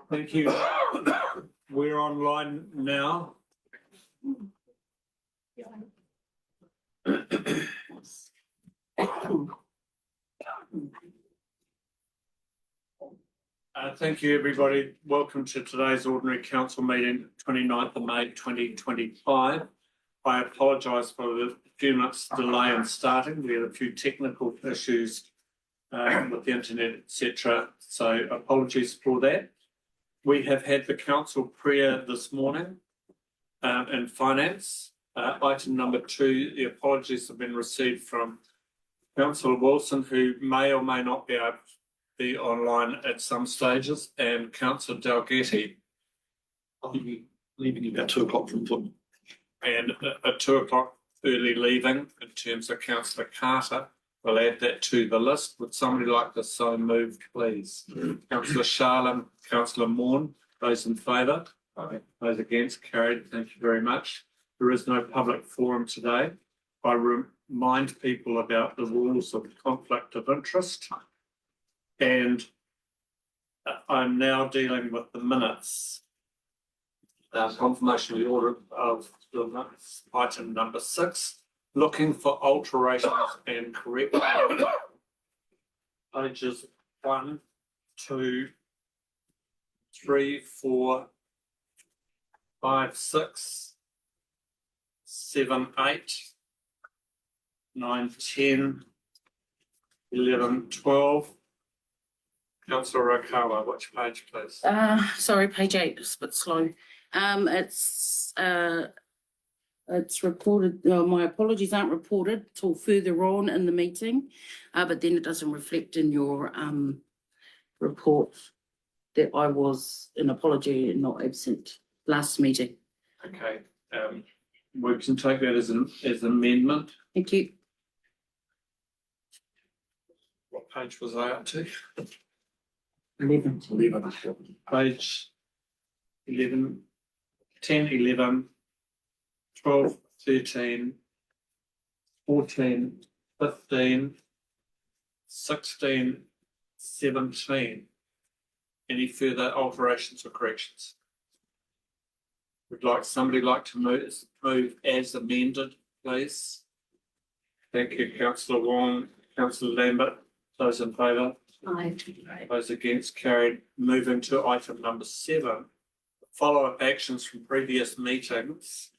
Thank you. We're online now. Thank you, everybody. Welcome to today's Ordinary Council meeting, 29th of May 2025. I apologise for the few minutes delay in starting. We had a few technical issues with the internet, etc. So apologies for that. We have had the council prayer this morning in finance. Item number 2, the apologies have been received from Councillor Wilson, who may or may not be able to be online at some stages, and Councillor Dalgety. I'll be leaving about 2 o'clock from Foot. And a 2 o'clock early leaving in terms of Councillor Carter. We'll add that to the list. Would somebody like to so move, please? Councillor Sharlin, Councillor Morn, those in favour? Aye. Those against? Carried. Thank you very much. There is no public forum today. I remind people about the rules of conflict of interest. And I'm now dealing with the minutes. Confirmation of the order of the minutes, item number 6. Looking for alterations and corrections. Pages 1, 2, 3, 4, 5, 6, 7, 8, 9, 10, 11, 12. Councillor Rakawa, which page, please? Sorry, page 8 is a bit slow. It's reported, my apologies aren't reported till further on in the meeting, but then it doesn't reflect in your report that I was an apology and not absent last meeting. Okay, we can take that as an amendment. Thank you. What page was I up to? 11. Page 11, 10, 11, 12, 13, 14, 15, 16, 17. Any further alterations or corrections? Would somebody like to move as amended, please? Thank you, Councillor Wong, Councillor Lambert. Those in favour? Aye. Those against? Carried. Moving to item number 7. Follow-up actions from previous meetings,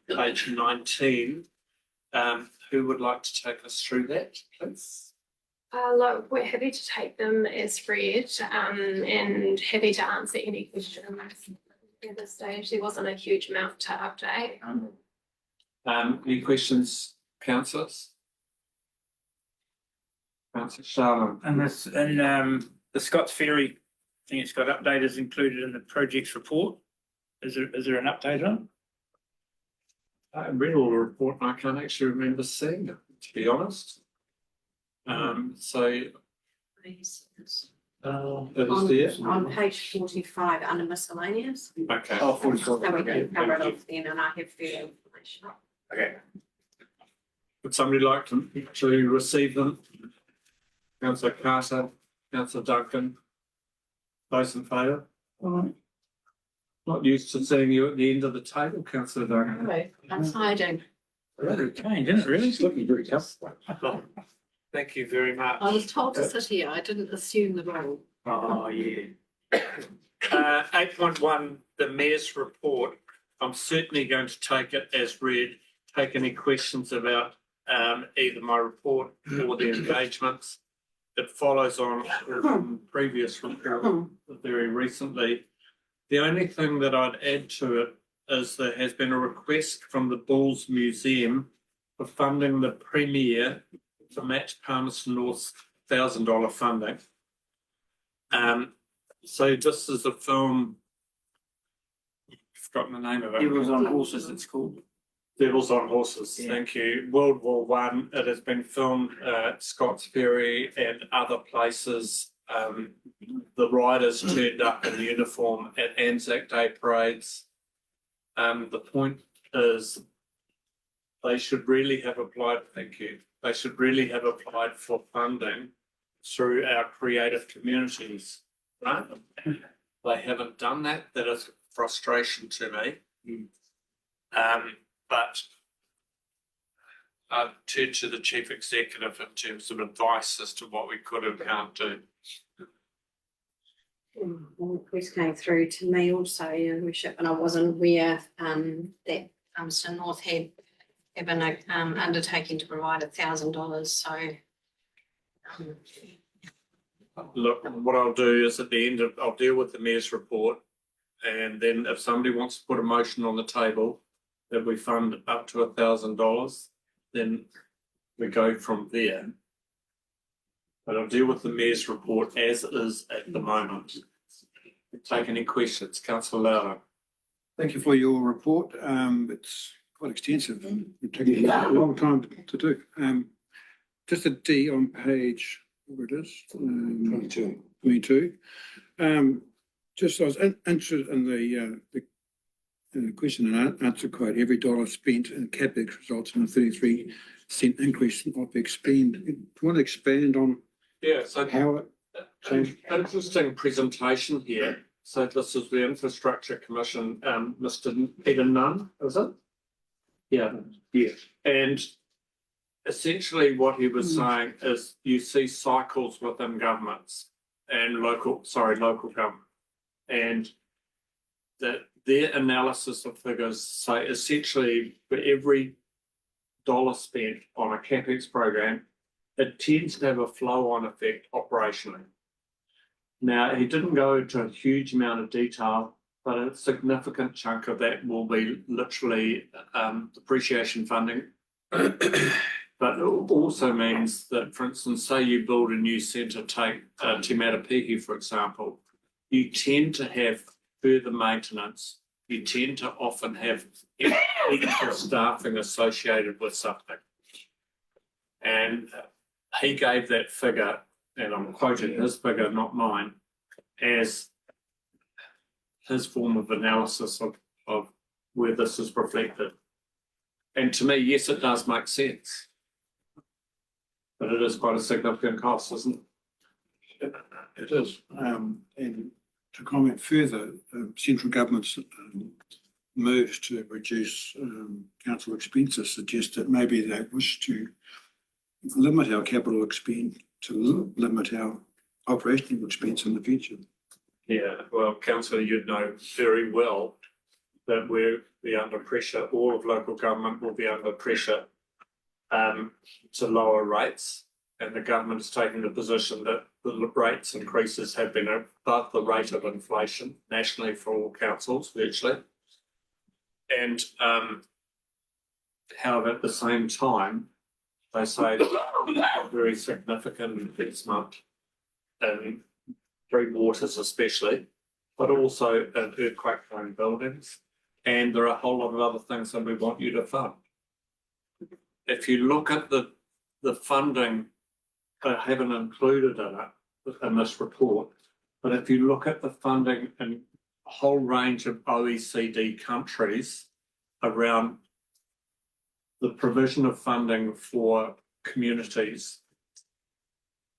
page 19. Who would like to take us through that, please? Look, we're happy to take them as read and happy to answer any questions at this stage. There wasn't a huge amount to update. Any questions, councillors? Councillor Sharlin. And this the Scott's Ferry thing, it's got update is included in the project's report. Is there an update on? I read all the report and I can't actually remember seeing it, to be honest. So it is there. On page 45 under miscellaneous. Okay. Oh, 44. So we Okay. can cover it off then and I have further information. Okay. Would somebody like to receive them? Councillor Carter, Councillor Duncan. Those in favour? Not used to seeing you at the end of the table, Councillor Duncan. Okay, that's hiding. Really changed, didn't it? Really? It's looking very tough. Thank you very much. I was told to sit here. I didn't assume the role. Oh yeah. 8.1, the Mayor's report. I'm certainly going to take it as read. Take any questions about either my report or the engagements. It follows on from previous report very recently. The only thing that I'd add to it is there has been a request from the Bulls Museum for funding the premiere to match Palmerston North's $1,000 funding. So this is a film, I've forgotten the name of it. Devils on Horses, it's called. Devils on Horses, Yeah. Thank you. World War One. It has been filmed at Scott's Ferry and other places. The riders turned up in uniform at Anzac Day parades. The point is they should really have applied, thank you, they should really have applied for funding through our creative communities, right? They haven't done that. That is frustration to me. But I've turned to the chief executive in terms of advice as to what we could and can't do. Well, request came through to me also, Your Worship, and I wasn't aware that Sir North had been undertaking to provide $1,000, so. Look, what I'll do is at the end of, I'll deal with the mayor's report. And then if somebody wants to put a motion on the table that we fund up to $1,000, then we go from there. But I'll deal with the mayor's report as is at the moment. Take any questions, councillor Lowder. Thank you for your report. It's quite extensive. It's taken a long time to do. Just a D on page, where it is? 22. 22. Just I was interested in the question and answer quote, every dollar spent in CapEx results in a 33% increase in OPEX spend. Do you want to expand on Yeah, so how it changed? interesting presentation here. So this is the Infrastructure Commission, Mr. Peter Nunn, is it? Yeah. Yeah. And essentially what he was saying is you see cycles within governments and local government. And that their analysis of figures say essentially for every dollar spent on a CapEx program, it tends to have a flow-on effect operationally. Now, he didn't go into a huge amount of detail, but a significant chunk of that will be literally depreciation funding. But it also means that, for instance, say you build a new centre, take Te Matapihi, for example, you tend to have further maintenance. You tend to often have extra staffing associated with something. And he gave that figure, and I'm quoting his figure, not mine, as his form of analysis of where this is reflected. And to me, yes, it does make sense. But it is quite a significant cost, isn't it? It is. And to comment further, central government's moves to reduce council expenses suggest that maybe they wish to limit our capital expense, to limit our operational expense in the future. Yeah, well, councillor, you'd know very well that we'll be under pressure, all of local government will be under pressure to lower rates. And the government is taking the position that the rates increases have been above the rate of inflation nationally for all councils virtually. And however, at the same time, they say a very significant investment in Three Waters especially, but also in earthquake-prone buildings. And there are a whole lot of other things that we want you to fund. If you look at the funding, I haven't included in it in this report, but if you look at the funding in a whole range of OECD countries around the provision of funding for communities,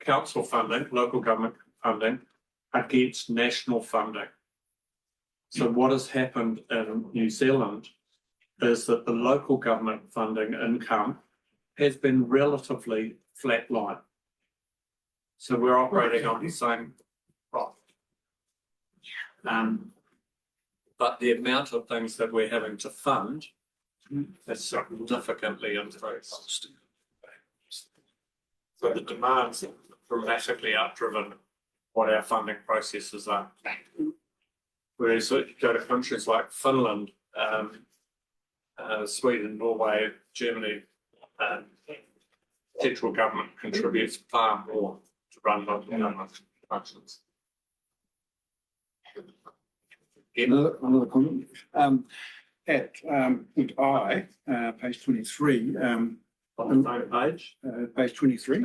council funding, local government funding against national funding. So what has happened in New Zealand is that the local government funding income has been relatively flatline. So we're operating on the same profit. But the amount of things that we're having to fund has significantly increased. So the demands have dramatically outdriven what our funding processes are. Whereas if you go to countries like Finland, Sweden, Norway, Germany, central government contributes far more to run local government functions. Another comment. At point I, page 23. On the same page. Page 23.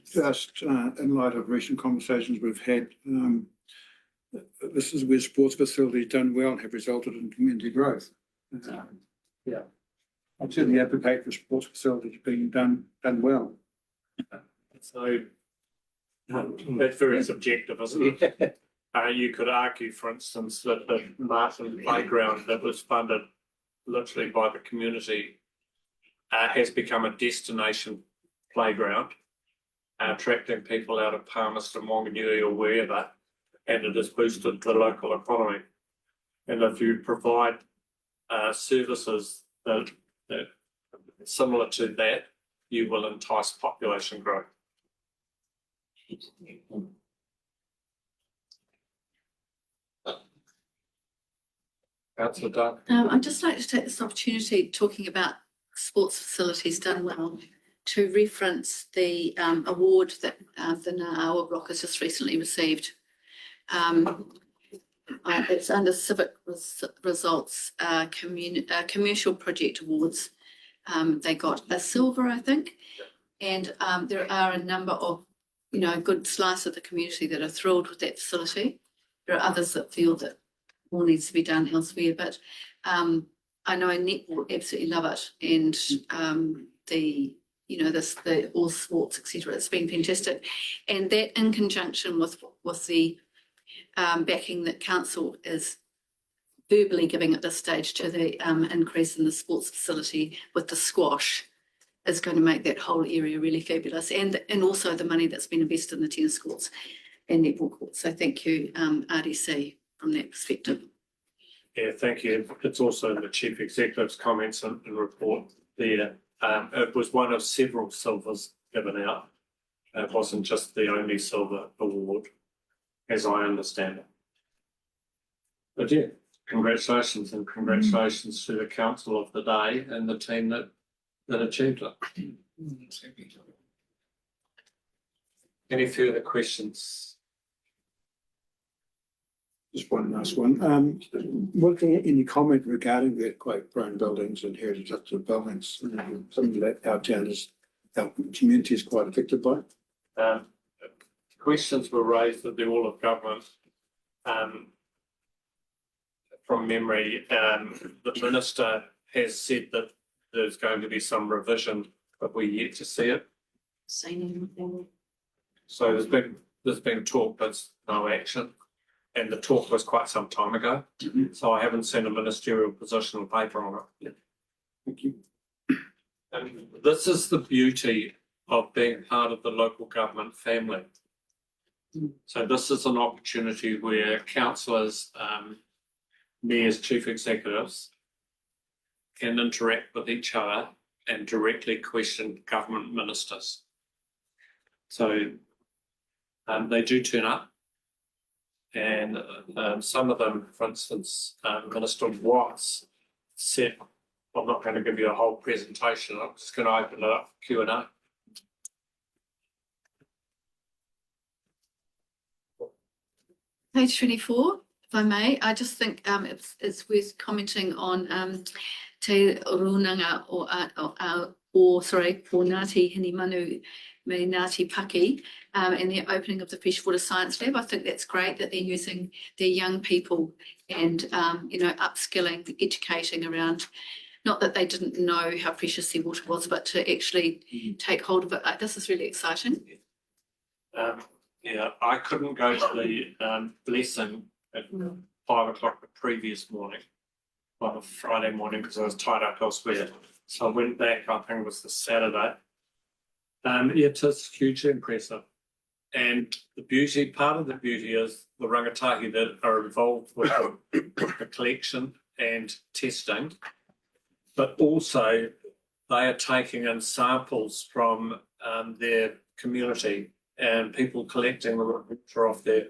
Just in light of recent conversations we've had, this is where sports facilities done well have resulted in community growth. Yeah, I'd certainly advocate for sports facilities being done well. So That's very subjective, isn't it? You could argue, for instance, that the Martin playground that was funded literally by the community has become a destination playground, attracting people out of Palmerston, Wanganui or wherever, and it has boosted the local economy. And if you provide services that similar to that, you will entice population growth. Councillor Dunn. I'd just like to take this opportunity, talking about sports facilities done well, to reference the award that the Ngāawa Block has just recently received. It's under Civic Results Commercial Project Awards. They got a silver, I think, and there are a number of, good slice of the community that are thrilled with that facility. There are others that feel that more needs to be done elsewhere, but I know netball absolutely love it, and the all sports, etc. It's been fantastic, and that in conjunction with the backing that council is verbally giving at this stage to the increase in the sports facility with the squash is going to make that whole area really fabulous, and also the money that's been invested in the tennis courts and netball courts. So thank you, RDC, from that perspective. Yeah, thank you. It's also in the Chief Executive's comments and report there. It was one of several silvers given out. It wasn't just the only silver award, as I understand it. But yeah, congratulations, and congratulations to the council of the day and the team that achieved it. Any further questions? Just one last one. Looking at any comment regarding the quote prone buildings and heritage buildings, something that our community is quite affected by. Questions were raised at the All of Government. From memory, the Minister has said that there's going to be some revision, but we're yet to see it. Seen anything? So there's been talk, but no action. And the talk was quite some time ago. So I haven't seen a ministerial position or paper on it. Thank you. And this is the beauty of being part of the local government family. So this is an opportunity where councillors, mayors, chief executives can interact with each other and directly question government ministers. So they do turn up, and some of them, for instance, Minister Watts said, I'm not going to give you a whole presentation, I'm just going to open it up for Q&A. Page 24, if I may, I just think it's worth commenting on Te Runanga or Ngāti Hinimanu me Ngāti Paki and the opening of the Freshwater Science Lab. I think that's great that they're using their young people and upskilling, educating around, not that they didn't know how precious their water was, but to actually take hold of it. This is really exciting. Yeah, I couldn't go to the blessing at 5 o'clock the previous morning, on a Friday morning, because I was tied up elsewhere. So I went back, I think it was the Saturday. It is hugely impressive. And part of the beauty is the rangatahi that are involved with the collection and testing, but also they are taking in samples from their community and people collecting the water off their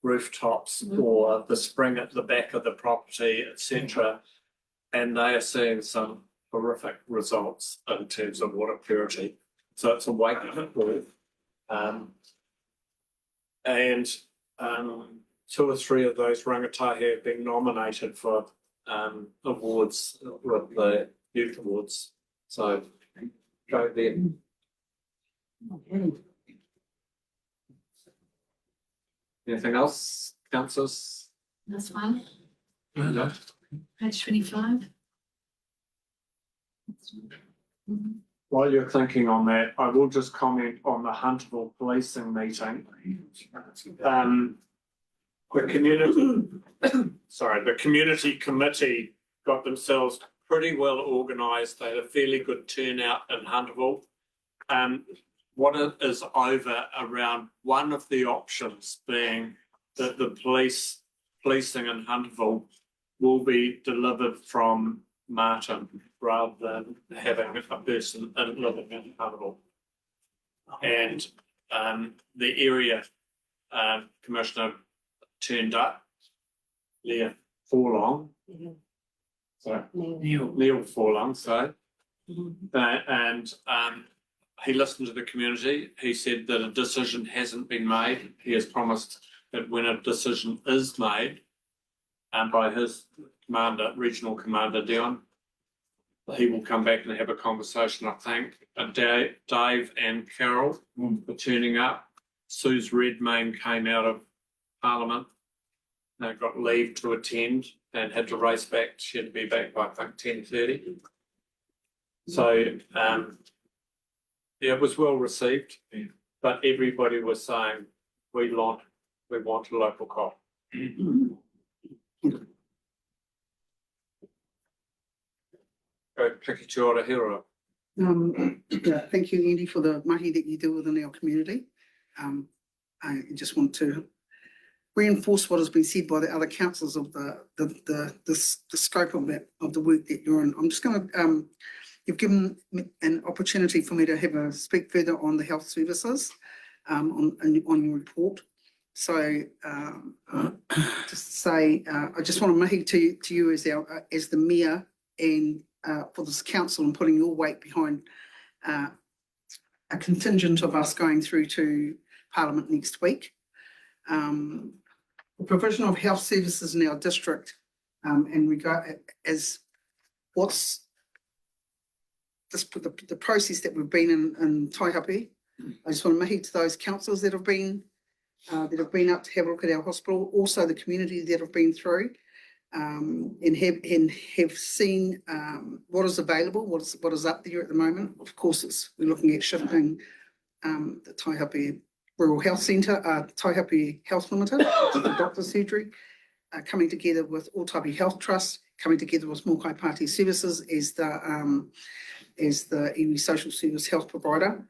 rooftops or the spring at the back of the property, etc. And they are seeing some horrific results in terms of water purity. So it's a wake-up call. And 2 or 3 of those rangatahi have been nominated for awards with the Youth Awards. So go there. Anything else, councillors? This one, No. page 25. While you're thinking on that, I will just comment on the Hunterville policing meeting. The community, the community committee got themselves pretty well organised. They had a fairly good turnout in Hunterville. What it is over around one of the options being that the policing in Hunterville will be delivered from Martin rather than having a person living in Hunterville. And the area commissioner turned up, Leah Forlong. Sorry, Neil Forlong, sorry. And he listened to the community. He said that a decision hasn't been made. He has promised that when a decision is made, by his commander, regional commander Dion, he will come back and have a conversation. I think Dave and Carol were turning up. Suze Redmayne came out of Parliament. They got leave to attend and had to race back. She had to be back by I think 10:30. So yeah, it was well received, but everybody was saying we want a local cop. Piki te ora hira. Yeah, thank you, Andy, for the mahi that you do within our community. I just want to reinforce what has been said by the other councillors of the scope of the work that you're in. I'm just going to you've given an opportunity for me to have a speak further on the health services on your report. So just to say, I just want to mahi to you as the mayor and for this council and putting your weight behind a contingent of us going through to Parliament next week. The provision of health services in our district and regard as what's the process that we've been in Taihape. I just want to mahi to those councillors that have been up to have a look at our hospital, also the community that have been through and have seen what is available, what is up there at the moment. Of course, we're looking at shifting the Taihape Rural Health Centre, Taihape Health Limited, the doctor's surgery, coming together with Ōtapi Health Trust, coming together with Mokai Party Services as the iwi social service health provider,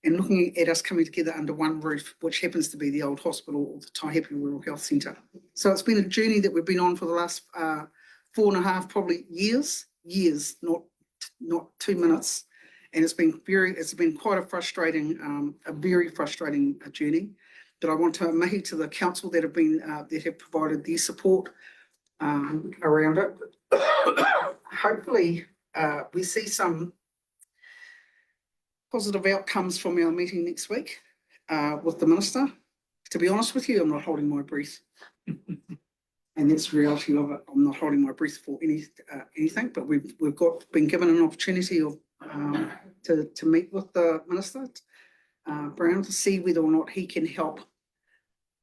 and looking at us coming together under one roof, which happens to be the old hospital or the Taihape Rural Health Centre. So it's been a journey that we've been on for the last 4.5 probably years, not 2 minutes. And it's been quite a very frustrating journey. But I want to mahi to the council that have provided their support around it. Hopefully, we see some positive outcomes from our meeting next week with the minister. To be honest with you, I'm not holding my breath. And that's the reality of it. I'm not holding my breath for anything, but we've been given an opportunity to meet with the minister, Brown, to see whether or not he can help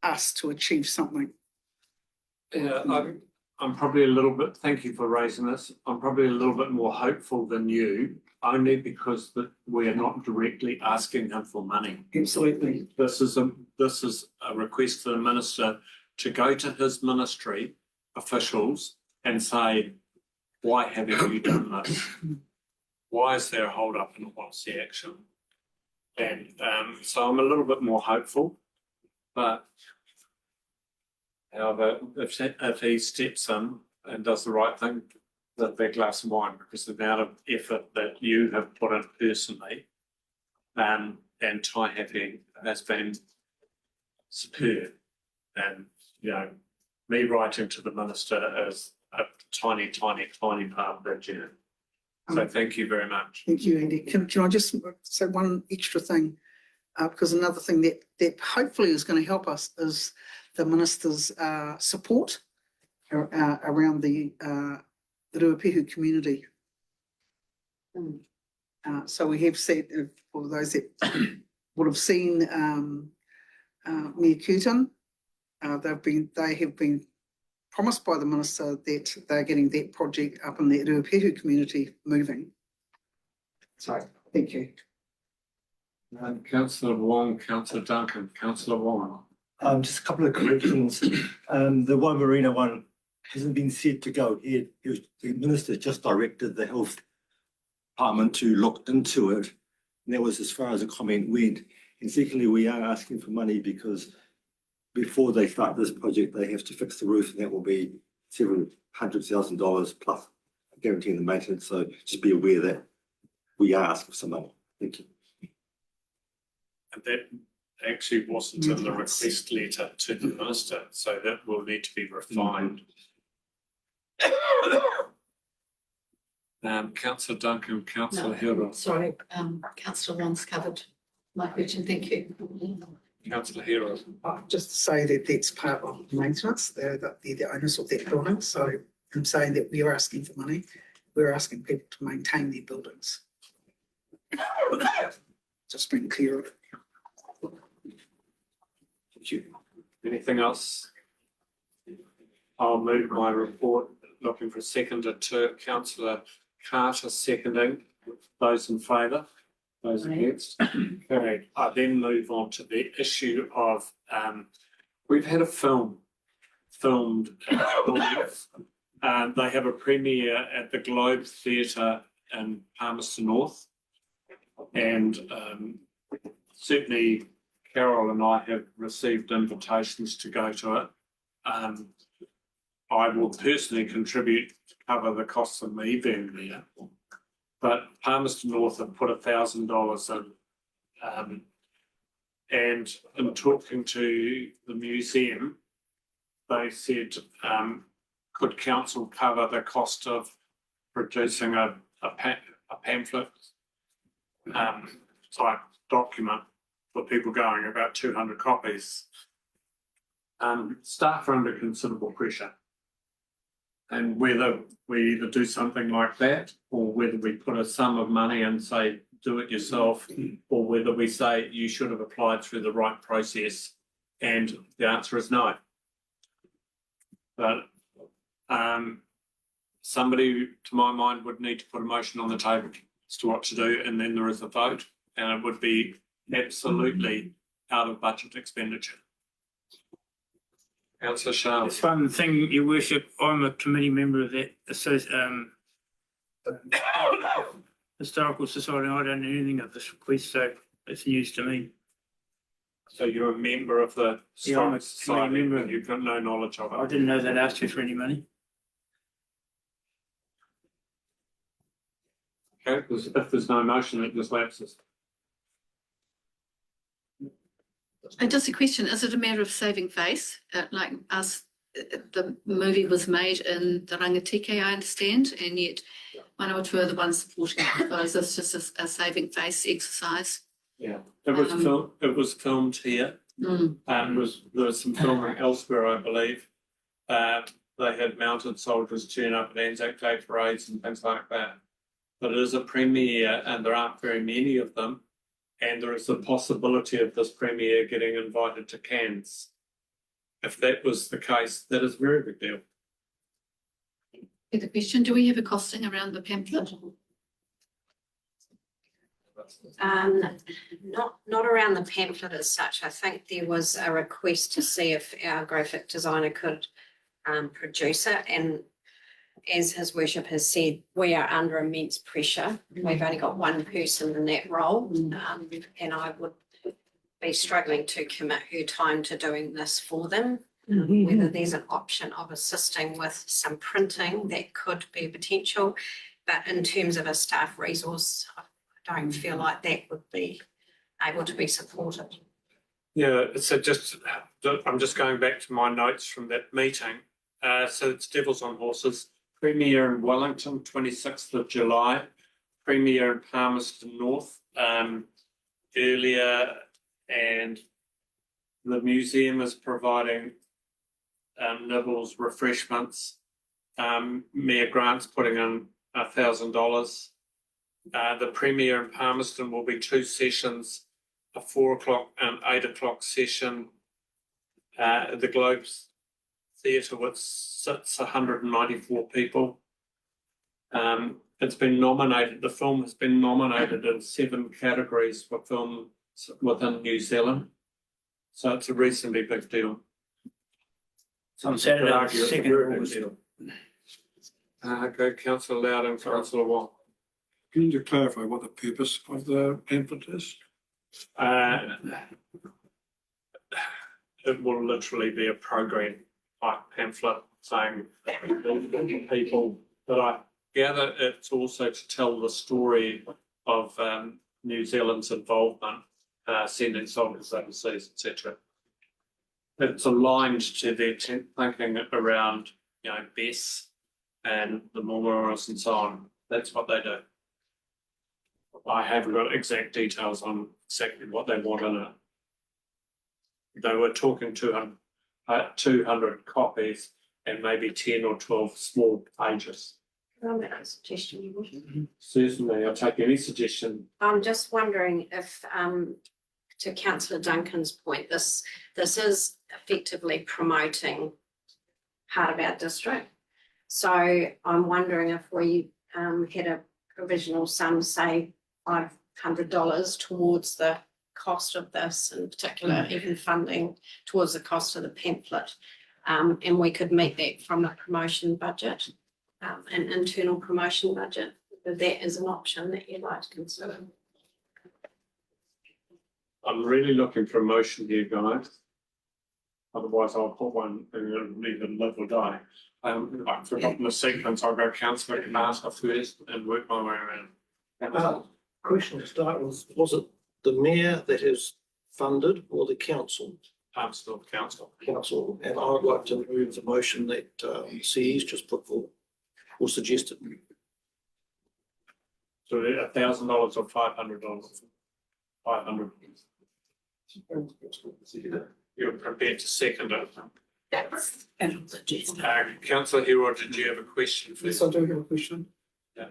us to achieve something. Yeah, I'm probably a little bit, thank you for raising this. I'm probably a little bit more hopeful than you, only because we are not directly asking him for money. Absolutely. This is a request to the minister to go to his ministry officials and say, why haven't you done this? Why is there a hold up and what's the action? And so I'm a little bit more hopeful, but however, if he steps in and does the right thing, that glass of wine, because the amount of effort that you have put in personally and Taihape has been superb. And, you know, me writing to the minister is a tiny part of that journey. So thank you very much. Thank you, Andy. Can I just say one extra thing? Because another thing that hopefully is going to help us is the minister's support around the Ruapehu community. So we have said, for those that would have seen Mia Curtin, they have been promised by the minister that they're getting that project up in the Ruapehu community moving. So Thank you. Councillor Wong, Councillor Duncan, Councillor Wong. Just a couple of corrections. The Waimarina one hasn't been said to go ahead. The minister just directed the health department to look into it. And that was as far as the comment went. And secondly, we are asking for money because before they start this project, they have to fix the roof, and that will be several $100,000 plus guaranteeing the maintenance. So just be aware that we are asking for some money. Thank you. And that actually wasn't in the request letter to the minister, so that will need to be refined. Councillor Duncan, Councillor Hero, Sorry, councillor Wong's covered my question, thank you. Councillor Hero. Just to say that that's part of maintenance, they're the owners of that building, so I'm saying that we are asking for money, we're asking people to maintain their buildings. Just being clear of it. Thank you. Anything else? I'll move my report, looking for a seconder to Councillor Carter seconding. Those in favour? Those against? Carried. I then move on to the issue of, we've had a film filmed at North. They have a premiere at the Globe Theatre in Palmerston North. And certainly Carol and I have received invitations to go to it. I will personally contribute to cover the costs of me being there. But Palmerston North have put $1,000 in. And in talking to the museum, they said, could council cover the cost of producing a pamphlet type document for people going, about 200 copies. Staff are under considerable pressure. And whether we either do something like that, or whether we put a sum of money and say, do it yourself, or whether we say you should have applied through the right process, and the answer is no. But somebody, to my mind, would need to put a motion on the table as to what to do, and then there is a vote, and it would be absolutely out of budget expenditure. Councillor Sharp. It's one thing, your worship, I'm a committee member of that Historical Society. I don't know anything of this request, so it's news to me. So you're a member of the Yeah, I'm a Historical Society, member. and you've got no knowledge of I it. didn't know they'd asked you for any money. Okay, if there's no motion, it just lapses. And just a question, is it a matter of saving face? Like us, the movie was made in the Rangatike, I understand, and yet Manawatu are the ones supporting it. So is this just a saving face exercise? Yeah, it was filmed here. There was some filming elsewhere, I believe. They had mounted soldiers turn up at Anzac Day parades and things like that. But it is a premiere, and there aren't very many of them. And there is the possibility of this premiere getting invited to Cairns. If that was the case, that is a very big deal. The question, do we have a costing around the pamphlet? Not around the pamphlet as such. I think there was a request to see if our graphic designer could produce it, and as His Worship has said, we are under immense pressure. We've only got one person in that role, and I would be struggling to commit her time to doing this for them. Whether there's an option of assisting with some printing, that could be a potential, but in terms of a staff resource, I don't feel like that would be able to be supported. Yeah, so I'm just going back to my notes from that meeting. So it's Devils on Horses. Premier in Wellington, 26th of July. Premier in Palmerston North earlier, and the museum is providing nibbles, refreshments. Mayor Grant's putting in $1,000. The Premier in Palmerston will be 2 sessions, a 4 o'clock and 8 o'clock session. The Globe's Theatre, which sits 194 people. It's been nominated, the film has been nominated in 7 categories for films within New Zealand. So it's a reasonably big deal. So on Saturday, Could argue it's a 2nd very of big August. deal. Go councillor Loud and councillor Wong. Can you just clarify what the purpose of the pamphlet is? It will literally be a program type pamphlet saying people, but I gather it's also to tell the story of New Zealand's involvement, sending soldiers overseas, etc. It's aligned to their thinking around, BES and the memorials and so on. That's what they do. I haven't got exact details on exactly what they want in it. They were talking 200 copies and maybe 10 or 12 small pages. Can I make a suggestion, you would? Certainly, I'll take any suggestion. I'm just wondering if, to councillor Duncan's point, this is effectively promoting part of our district. So I'm wondering if we had a provisional sum, say $500 towards the cost of this, in particular, even funding towards the cost of the pamphlet. And we could meet that from a promotion budget, an internal promotion budget. If that is an option that you'd like to consider. I'm really looking for a motion here, guys. Otherwise, I'll put one and it'll either live or die. I've forgotten the sequence. I'll go councillor Carter first and work my way around. Question to start with, was it the mayor that is funded or the council? Still council. Council, and I would like to move the motion that CE's just put forward or suggested. So $1,000 or $500? 500. You're prepared to second it. That's Councillor Hero, did you have a question? Yes, I do have a question. Yeah.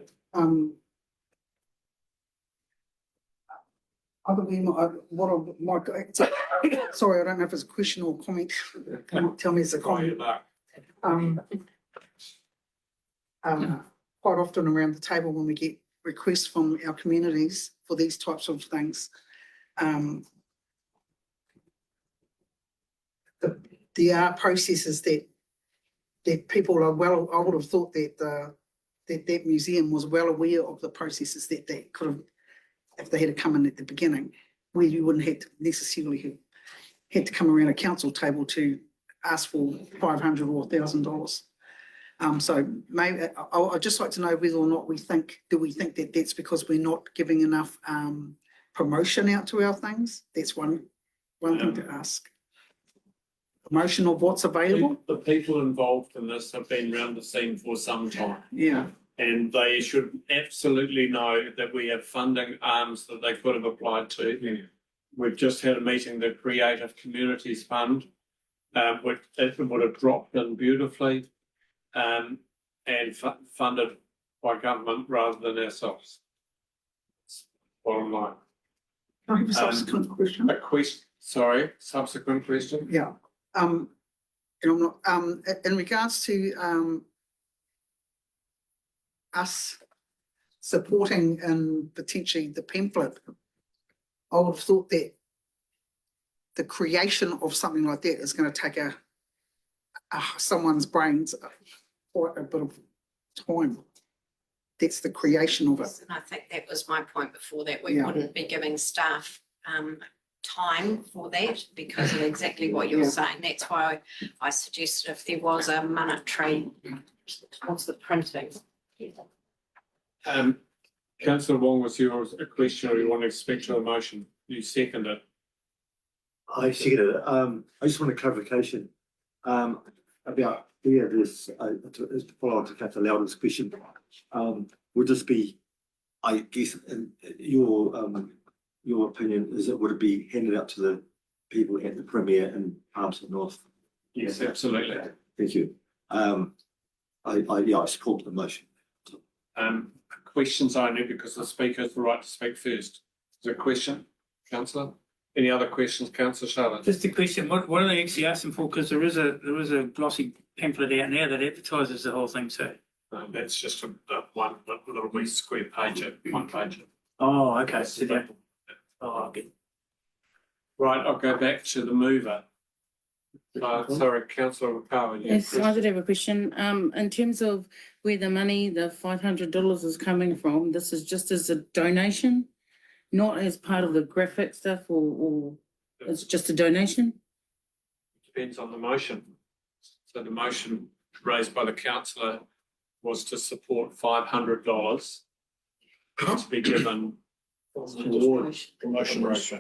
Other than sorry, I don't know if it's a question or comment. Tell me it's a comment. Quite often around the table when we get requests from our communities for these types of things, there are processes that people are well, I would have thought that that museum was well aware of the processes that they could have, if they had come in at the beginning, where you wouldn't have to necessarily have had to come around a council table to ask for $500 or $1,000. So maybe I'd just like to know whether or not do we think that that's because we're not giving enough promotion out to our things? That's one thing to ask. Promotion of what's available? The people involved in this have been around the scene for some time. Yeah. And they should absolutely know that we have funding arms that they could have applied to. Yeah. We've just had a meeting, the Creative Communities Fund, which it would have dropped in beautifully and funded by government rather than ourselves. Bottom line. Can I have a subsequent question? Subsequent question? Yeah. And I'm not, in regards to us supporting and potentially the pamphlet, I would have thought that the creation of something like that is going to take someone's brains quite a bit of time. That's the creation of it. And I think that was my point before, that we Yeah. wouldn't be giving staff time for that because of exactly what you're Yeah. saying. That's why I suggested if there was a monetary towards the printing. Councillor Wong, was yours a question or you want to speak to the motion? You seconded. I see it. I just want a clarification about this, to follow on to Councillor Loudon's question. Would this be, I guess, in your opinion, would it be handed out to the people at the Premier in Palmerston North? Yes, absolutely. Thank you. I support the motion. Questions only because the speaker has the right to speak first. Is there a question, councillor? Any other questions, councillor Charlotte? Just a question, what are they actually asking for? Because there is a glossy pamphlet out now that advertises the whole thing, so That's just a one a little wee square page, one page. Oh, okay, so that, oh, okay. Right, I'll go back to the mover. Sorry, councillor Okawa. you have a Yes, I question? did have a question. In terms of where the money, the $500 is coming from, this is just as a donation, not as part of the graphic stuff, or it's just a donation? Depends on the motion. So the motion raised by the councillor was to support $500 to be given toward Promotions.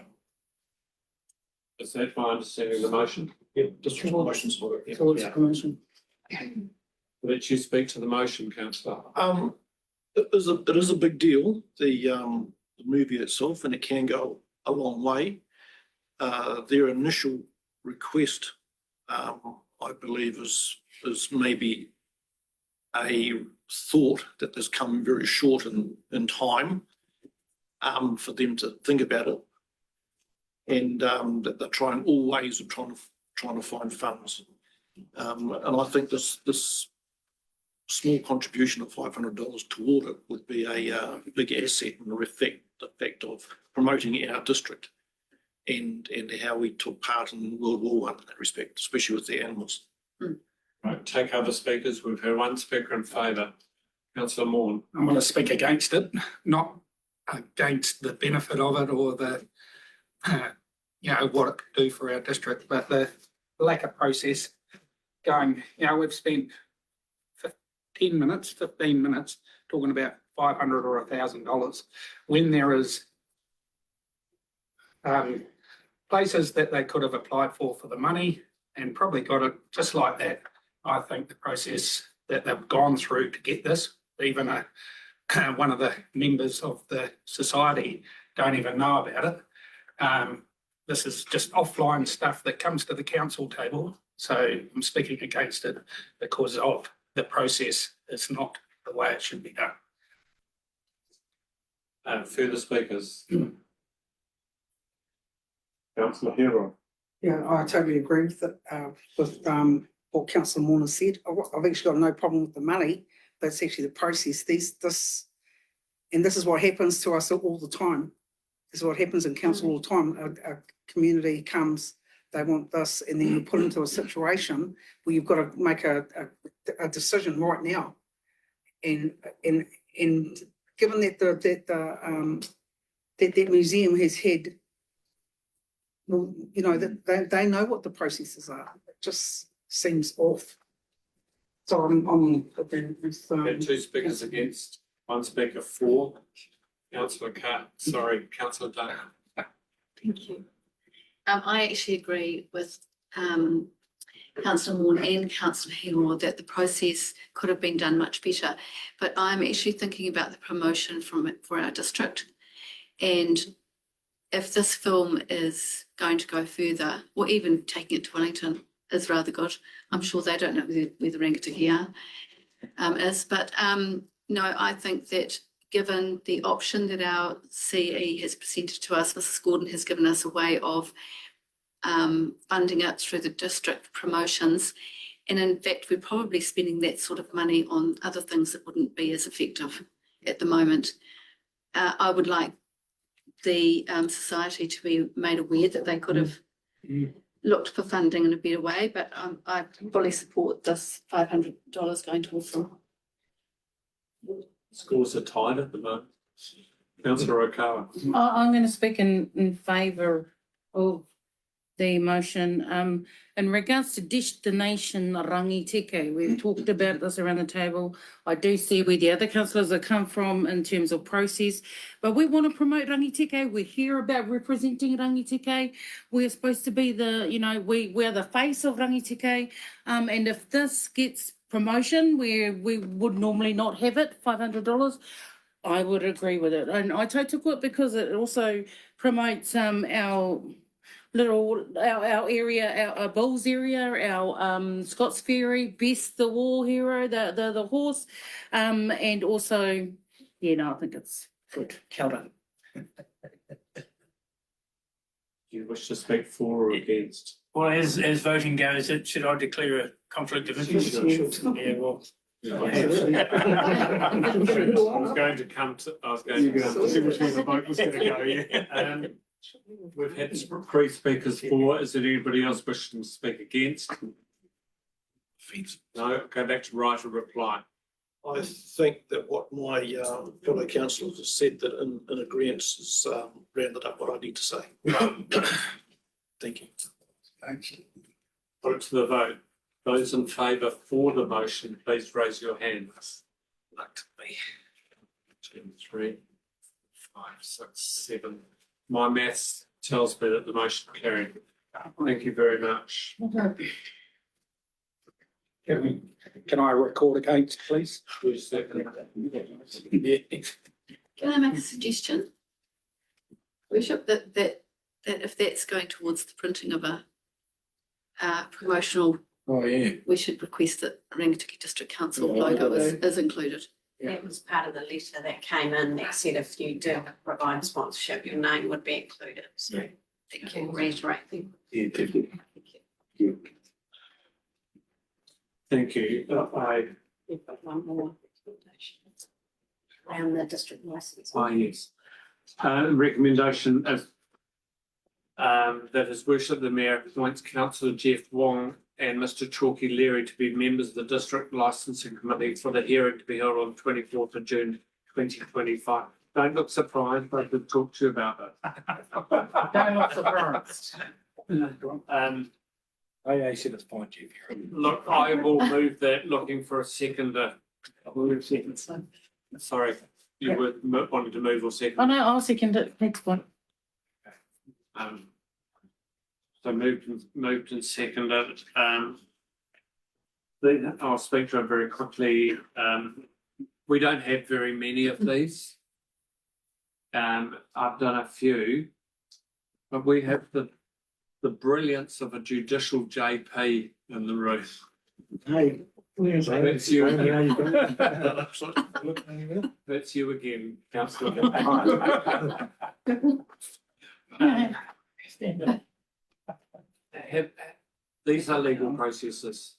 Is that my understanding of the motion? Yeah, just promotions for it. Towards promotion. Let you speak to the motion, councillor. It is a big deal, the movie itself, and it can go a long way. Their initial request, I believe is maybe a thought that has come very short in time, for them to think about it. And that they're trying all ways of trying to find funds. And I think this small contribution of $500 toward it would be a big asset in the effect of promoting our district and how we took part in World War I in that respect, especially with the animals. Right, take other speakers. We've heard one speaker in favour. Councillor Maughan. I'm going to speak against it, not against the benefit of it or the, what it could do for our district, but the lack of process going, we've spent 15 minutes talking about $500 or $1,000 when there is places that they could have applied for the money and probably got it just like that. I think the process that they've gone through to get this, even one of the members of the society don't even know about it. This is just offline stuff that comes to the council table. So I'm speaking against it because of the process. It's not the way it should be done. Further speakers. Councillor Hero. Yeah, I totally agree with it, with what councillor Maughan has said. I've actually got no problem with the money, but it's actually the process. This is what happens to us all the time. This is what happens in council all the time. A community comes, they want this, and then you're put into a situation where you've got to make a decision right now. And given that that museum has had, well, that they know what the processes are. It just seems off. So I'm Had two speakers against, one speaker for. Councillor Councillor Dunn. Thank you. I actually agree with Councillor Maughan and Councillor Hero that the process could have been done much better. But I'm actually thinking about the promotion for our district. And if this film is going to go further, or even taking it to Wellington is rather good. I'm sure they don't know where the Rangitikei is. But no, I think that given the option that our CE has presented to us, Mrs. Gordon has given us a way of funding it through the district promotions. And in fact, we're probably spending that sort of money on other things that wouldn't be as effective at the moment. I would like the society to be made aware that they could have looked for funding in a better way, but I fully support this $500 going towards them. Scores are tied at the moment. Councillor Okawa. I'm going to speak in favour of the motion. In regards to destination Rangiteke, we've talked about this around the table. I do see where the other councillors have come from in terms of process, but we want to promote Rangiteke. We're here about representing Rangiteke. We're supposed to be we're the face of Rangiteke. And if this gets promotion where we would normally not have it, $500, I would agree with it. And I took it because it also promotes our area, our Bulls area, our Scott's Ferry, Best the war hero, the horse, and also, I think it's good. Kia ora. Do you wish to speak for or against? Well, as voting goes, should I declare a conflict of interest? Sure. Yeah, well, I was going to come to see which way the vote was going to go, yeah. We've had three speakers for. Is there anybody else wishing to speak against? No, go back to right or reply. I think that what my fellow councillors have said that in agreement has rounded up what I need to say. Thank you. Put it to the vote. Those in favour for the motion, please raise your hands. Luck to me. 2, 3, 5, 6, 7. My maths tells me that the motion carried. Thank you very much. Can I record against, please? Can I make a suggestion? Worship, that if that's going towards the printing of a promotional, Oh, yeah. we should request that Rangitikei District Council logo is included. That was part of the letter that came in that said if you do provide sponsorship, your name would be included. So thank you, reiterate. Yeah, definitely. Thank you. You've got one more around the district license. Yes. Recommendation of that His Worship the Mayor appoints Councillor Jeff Wong and Mr Chalky Leary to be members of the District Licensing Committee for the hearing to be held on 24th of June 2025. Don't look surprised, I could talk to you about it. Don't look surprised. I said it's fine, Jeff. Look, I will move that, looking for a seconder. Sorry, you were wanting to move or second? Oh no, I'll second it. Next one. So moved and seconded. I'll speak to it very quickly. We don't have very many of these. I've done a few, but we have the brilliance of a judicial JP in the room. Hey. That's you. That's you again, Councillor. These are legal processes,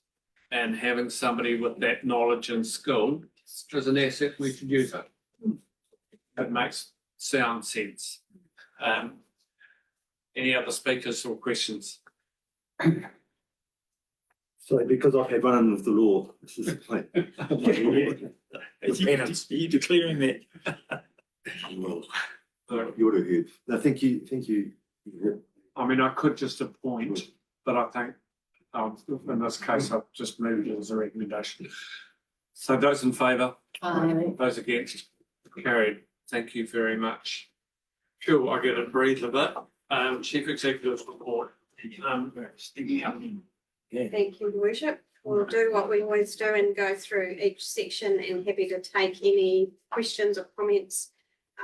and having somebody with that knowledge and skill is an asset. We should use it. It makes sound sense. Any other speakers or questions? Sorry, because I've had run with the law. This is like. Are you declaring that? You would have heard. No, thank you. I mean, I could just appoint, but I think in this case, I've just moved it as a recommendation. So those in favour? Aye. Those against? Carried. Thank you very much. Cool, I get to breathe a bit. Chief Executive's report. Thank you, Your Worship. We'll do what we always do and go through each section, and happy to take any questions or comments.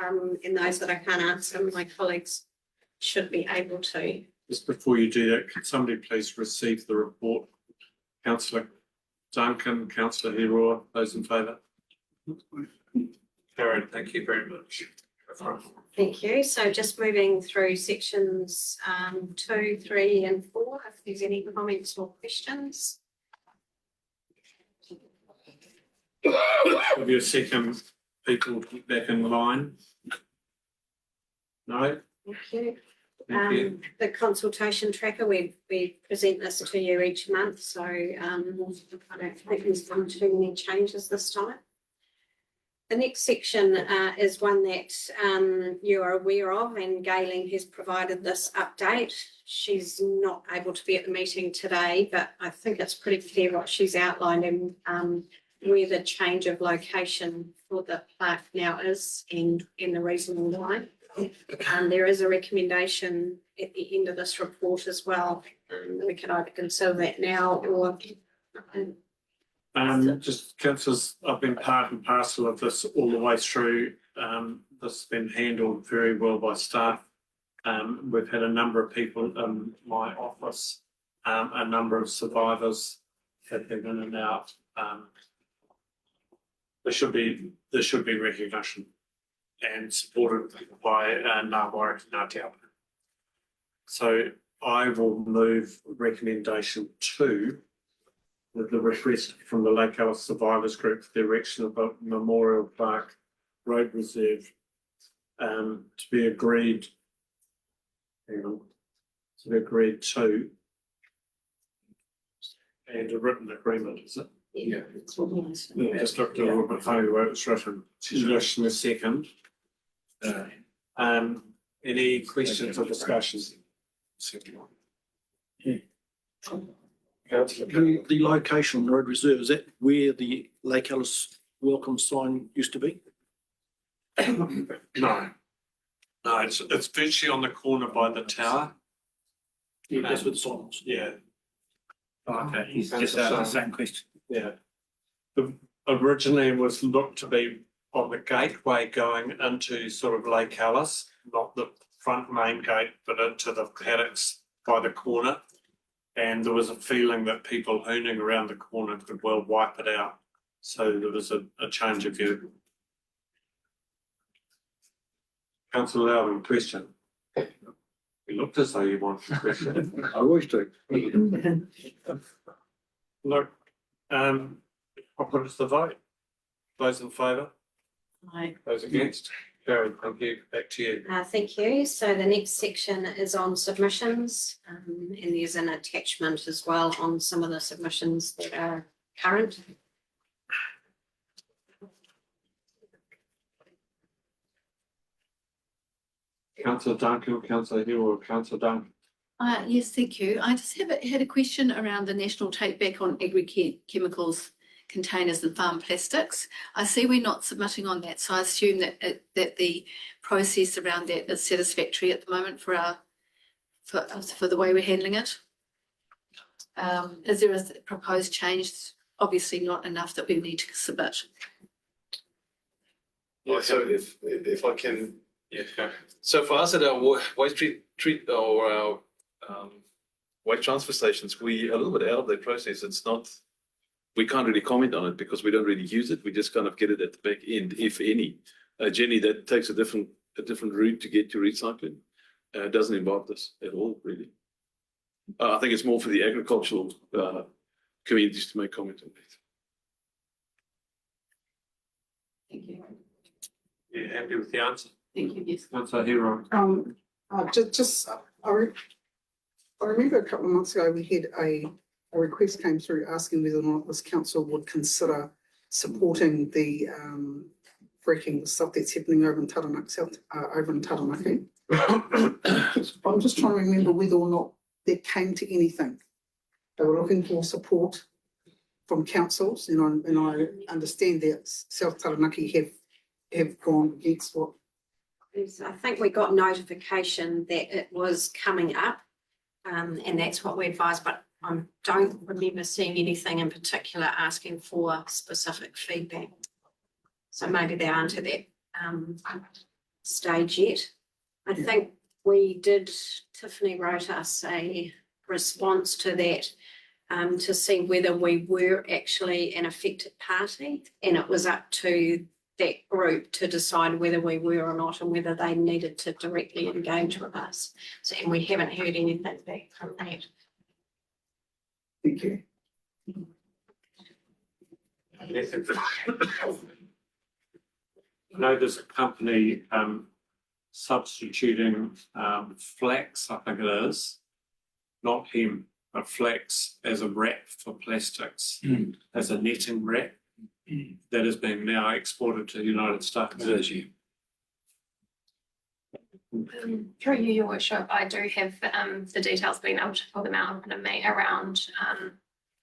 And those that I can't answer, my colleagues should be able to. Just before you do that, could somebody please receive the report? Councillor Duncan, Councillor Heroa, those in favour? Carried, thank you very much. Thank you. So just moving through sections 2, 3 and 4, if there's any comments or questions. Give you a second, people get back in line. No? Thank you. Thank you. The consultation tracker, we present this to you each month, so I don't think there's been too many changes this time. The next section is one that you are aware of, and Gayleen has provided this update. She's not able to be at the meeting today, but I think it's pretty clear what she's outlined and where the change of location for the park now is and the reason why. There is a recommendation at the end of this report as well. We can either consider that now or just councillors, I've been part and parcel of this all the way through. This has been handled very well by staff. We've had a number of people in my office, a number of survivors have been in and out. There should be recognition and supported by Ngā Wairiki Ngā Te Apo. So I will move recommendation 2 with the request from the Lake Alice Survivors Group for the erection of a memorial plaque road reserve to be agreed. Hang on, to be agreed to. And a written agreement, is it? Yeah. Yeah, just looked a little bit funny the way it was written. Suggestion a second. Any questions or discussions? The location on the road reserve, is that where the Lake Alice welcome sign used to be? No. No, it's virtually on the corner by the tower. Yeah, that's what the sign was. Yeah, Okay, he's just asked the same question. yeah. Originally it was looked to be on the gateway going into sort of Lake Alice, not the front main gate, but into the paddocks by the corner. And there was a feeling that people hooning around the corner could well wipe it out. So there was a change of view. Councillor Loudon, question. You looked as though you wanted a question. I always do. Look, I'll put it to the vote. Those in favour? Aye. Those against? Carried, thank you. Back to you. Thank you. So the next section is on submissions, and there's an attachment as well on some of the submissions that are current. Councillor Duncan, Councillor Hill or Councillor Duncan? Yes, thank you. I just had a question around the national take back on agri-chemicals containers and farm plastics. I see we're not submitting on that, so I assume that that the process around that is satisfactory at the moment for the way we're handling it. Is there a proposed change? Obviously not enough that we need to submit. Yeah, so if I can, Yeah, go. so for us at our waste treat or our waste transfer stations, we are a little bit out of that process. It's not, we can't really comment on it because we don't really use it. We just kind of get it at the back end, if any. Jenny, that takes a different route to get to recycling. It doesn't involve this at all, really. I think it's more for the agricultural communities to make comment on that. Thank you. You happy with the answer? Thank you, yes. Councillor Hill. I remember a couple of months ago, we had a request came through asking whether or not this council would consider supporting the fracking, the stuff that's happening over in Taranaki, over in Taranaki. I'm just trying to remember whether or not that came to anything. They were looking for support from councils, and I understand that South Taranaki have gone against what. I think we got notification that it was coming up, and that's what we advised, but I don't remember seeing anything in particular asking for specific feedback. So maybe they aren't at that stage yet. I think Tiffany wrote us a response to that to see whether we were actually an affected party, and it was up to that group to decide whether we were or not, and whether they needed to directly engage with us. So, and we haven't heard anything back from that. Thank you. I know there's a company substituting flax, I think it is, not hemp, but flax as a wrap for plastics, as a netting wrap that has been now exported to the United States. Through you, your worship, I do have the details being able to pull them out in front of me around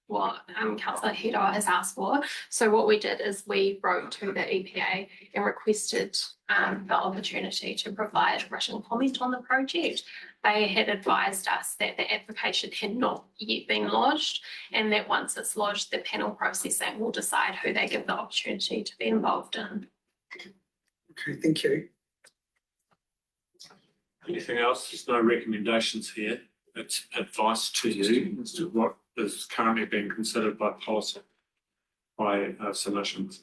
what Councillor Hedar has asked for. So what we did is we wrote to the EPA and requested the opportunity to provide written comment on the project. They had advised us that the application had not yet been lodged, and that once it's lodged, the panel processing will decide who they give the opportunity to be involved in. Okay, thank you. Anything else? There's no recommendations here. It's advice to you as to what is currently being considered by policy, by submissions.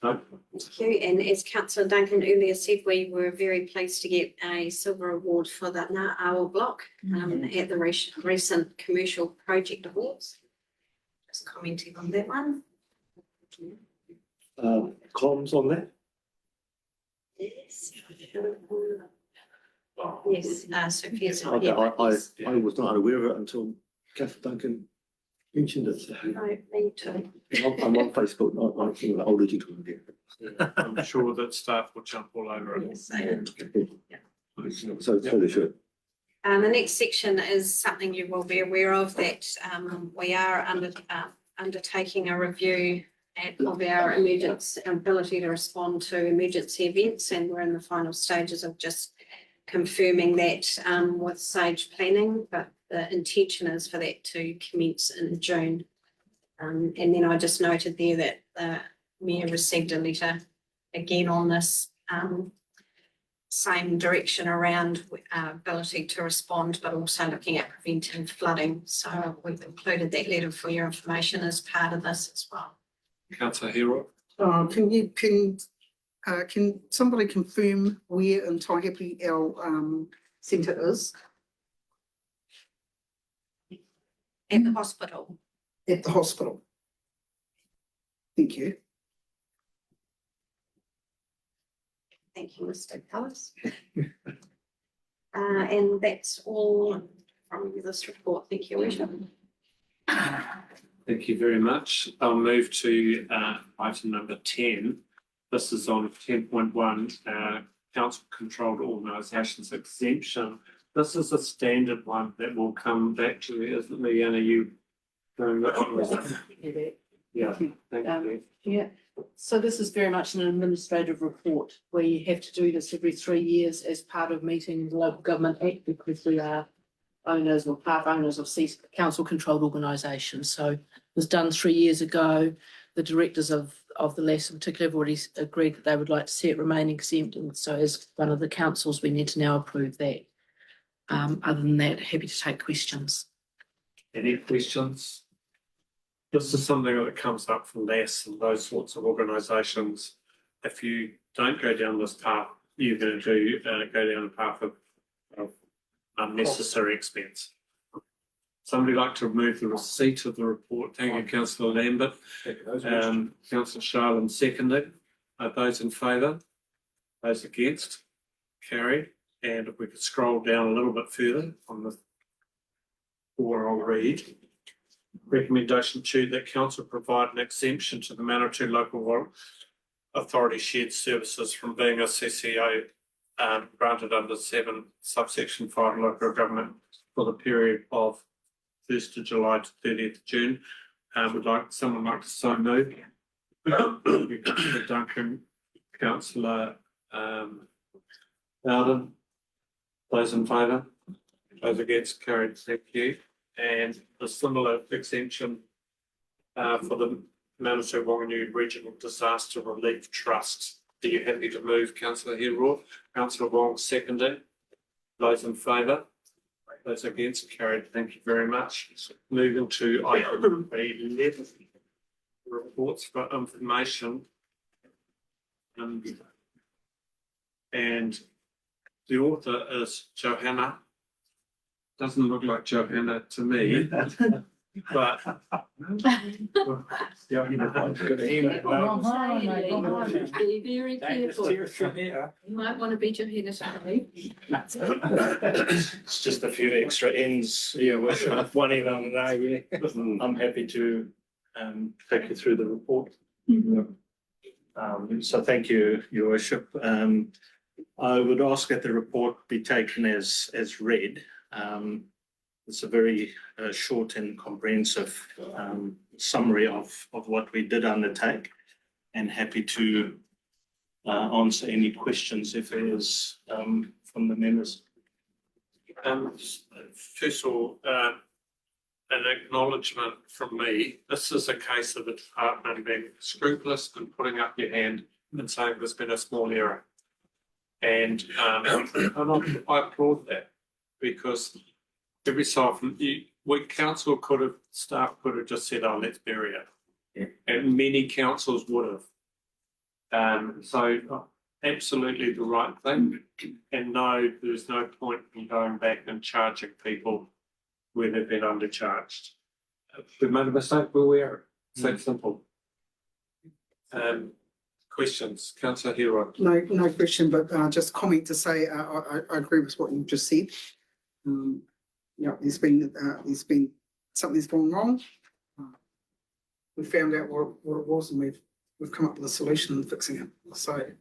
No? Thank you. And as Councillor Duncan earlier said, we were very pleased to get a silver award for the Ngā Awa block at the recent Commercial Project Awards. Just commenting on that one. Comms on that? Yes. Yes, Sophia's. I was not aware of it until Kath Duncan mentioned it. No, me too. I'm on Facebook, not on some of the older gentlemen there. I'm sure that staff will jump all over it. Yes. So they should. The next section is something you will be aware of, that we are undertaking a review of our ability to respond to emergency events, and we're in the final stages of just confirming that with Sage Planning, but the intention is for that to commence in June. And then I just noted there that the Mayor received a letter again on this same direction around ability to respond, but also looking at preventing flooding. So we've included that letter for your information as part of this as well. Councillor Hero. Can somebody confirm where in Taihape our centre is? At the hospital. At the hospital. Thank you. Thank you, Mr. Cullis. And that's all from this report. Thank you, Worship. Thank you very much. I'll move to item number 10. This is on 10.1, council controlled organisations exemption. This is a standard one that will come back to you, isn't it, Leanne? Are you going that? Yeah, thank you. Yeah, so this is very much an administrative report where you have to do this every 3 years as part of meeting the Local Government Act, because we are owners or part owners of council controlled organisations. So it was done 3 years ago. The directors of the LAS in particular have already agreed that they would like to see it remain exempt, and so as one of the councils we need to now approve that. Other than that, happy to take questions. Any questions? This is something that comes up from LAS and those sorts of organisations. If you don't go down this path, you're going to go down a path of unnecessary expense. Somebody like to remove the receipt of the report. Thank you, Councillor Lambert. Councillor Sharland seconded. Those in favour? Those against? Carried. And if we could scroll down a little bit further on the four, I'll read. Recommendation 2 that council provide an exemption to the Manawatu Local Authority shared services from being a CCO granted under 7 subsection 5 local government for the period of 1st of July to 30th of June. Would someone like to so move? Councillor Duncan, Councillor Bowden. Those in favour? Those against? Carried. Thank you. And a similar exemption for the Manawatu Wanganui Regional Disaster Relief Trust. Are you happy to move, Councillor Hero? Councillor Wong seconded. Those in favour? Those against? Carried. Thank you very much. Moving to item 11, reports for information. And the author is Johanna. Doesn't look like Johanna to me, but Very careful. You might want to be Johanna today. It's just a few extra ends, yeah, with one end on the day, yeah. I'm happy to take you through the report. So thank you, Your Worship. I would ask that the report be taken as read. It's a very short and comprehensive summary of what we did undertake, and happy to answer any questions if there is from the members. First of all, an acknowledgement from me. This is a case of the department being scrupulous and putting up your hand and saying there's been a small error. And I applaud that, because every so often, staff could have just said, oh, let's bury it. Yeah. And many councils would have. So absolutely the right thing. And no, there's no point in going back and charging people where they've been undercharged. We made a mistake, we're aware. It's that simple. Questions, councillor Hero. No question, but just comment to say, I agree with what you've just said. Yeah, there's been something's gone wrong. We found out what it was and we've come up with a solution and fixing it. So I'm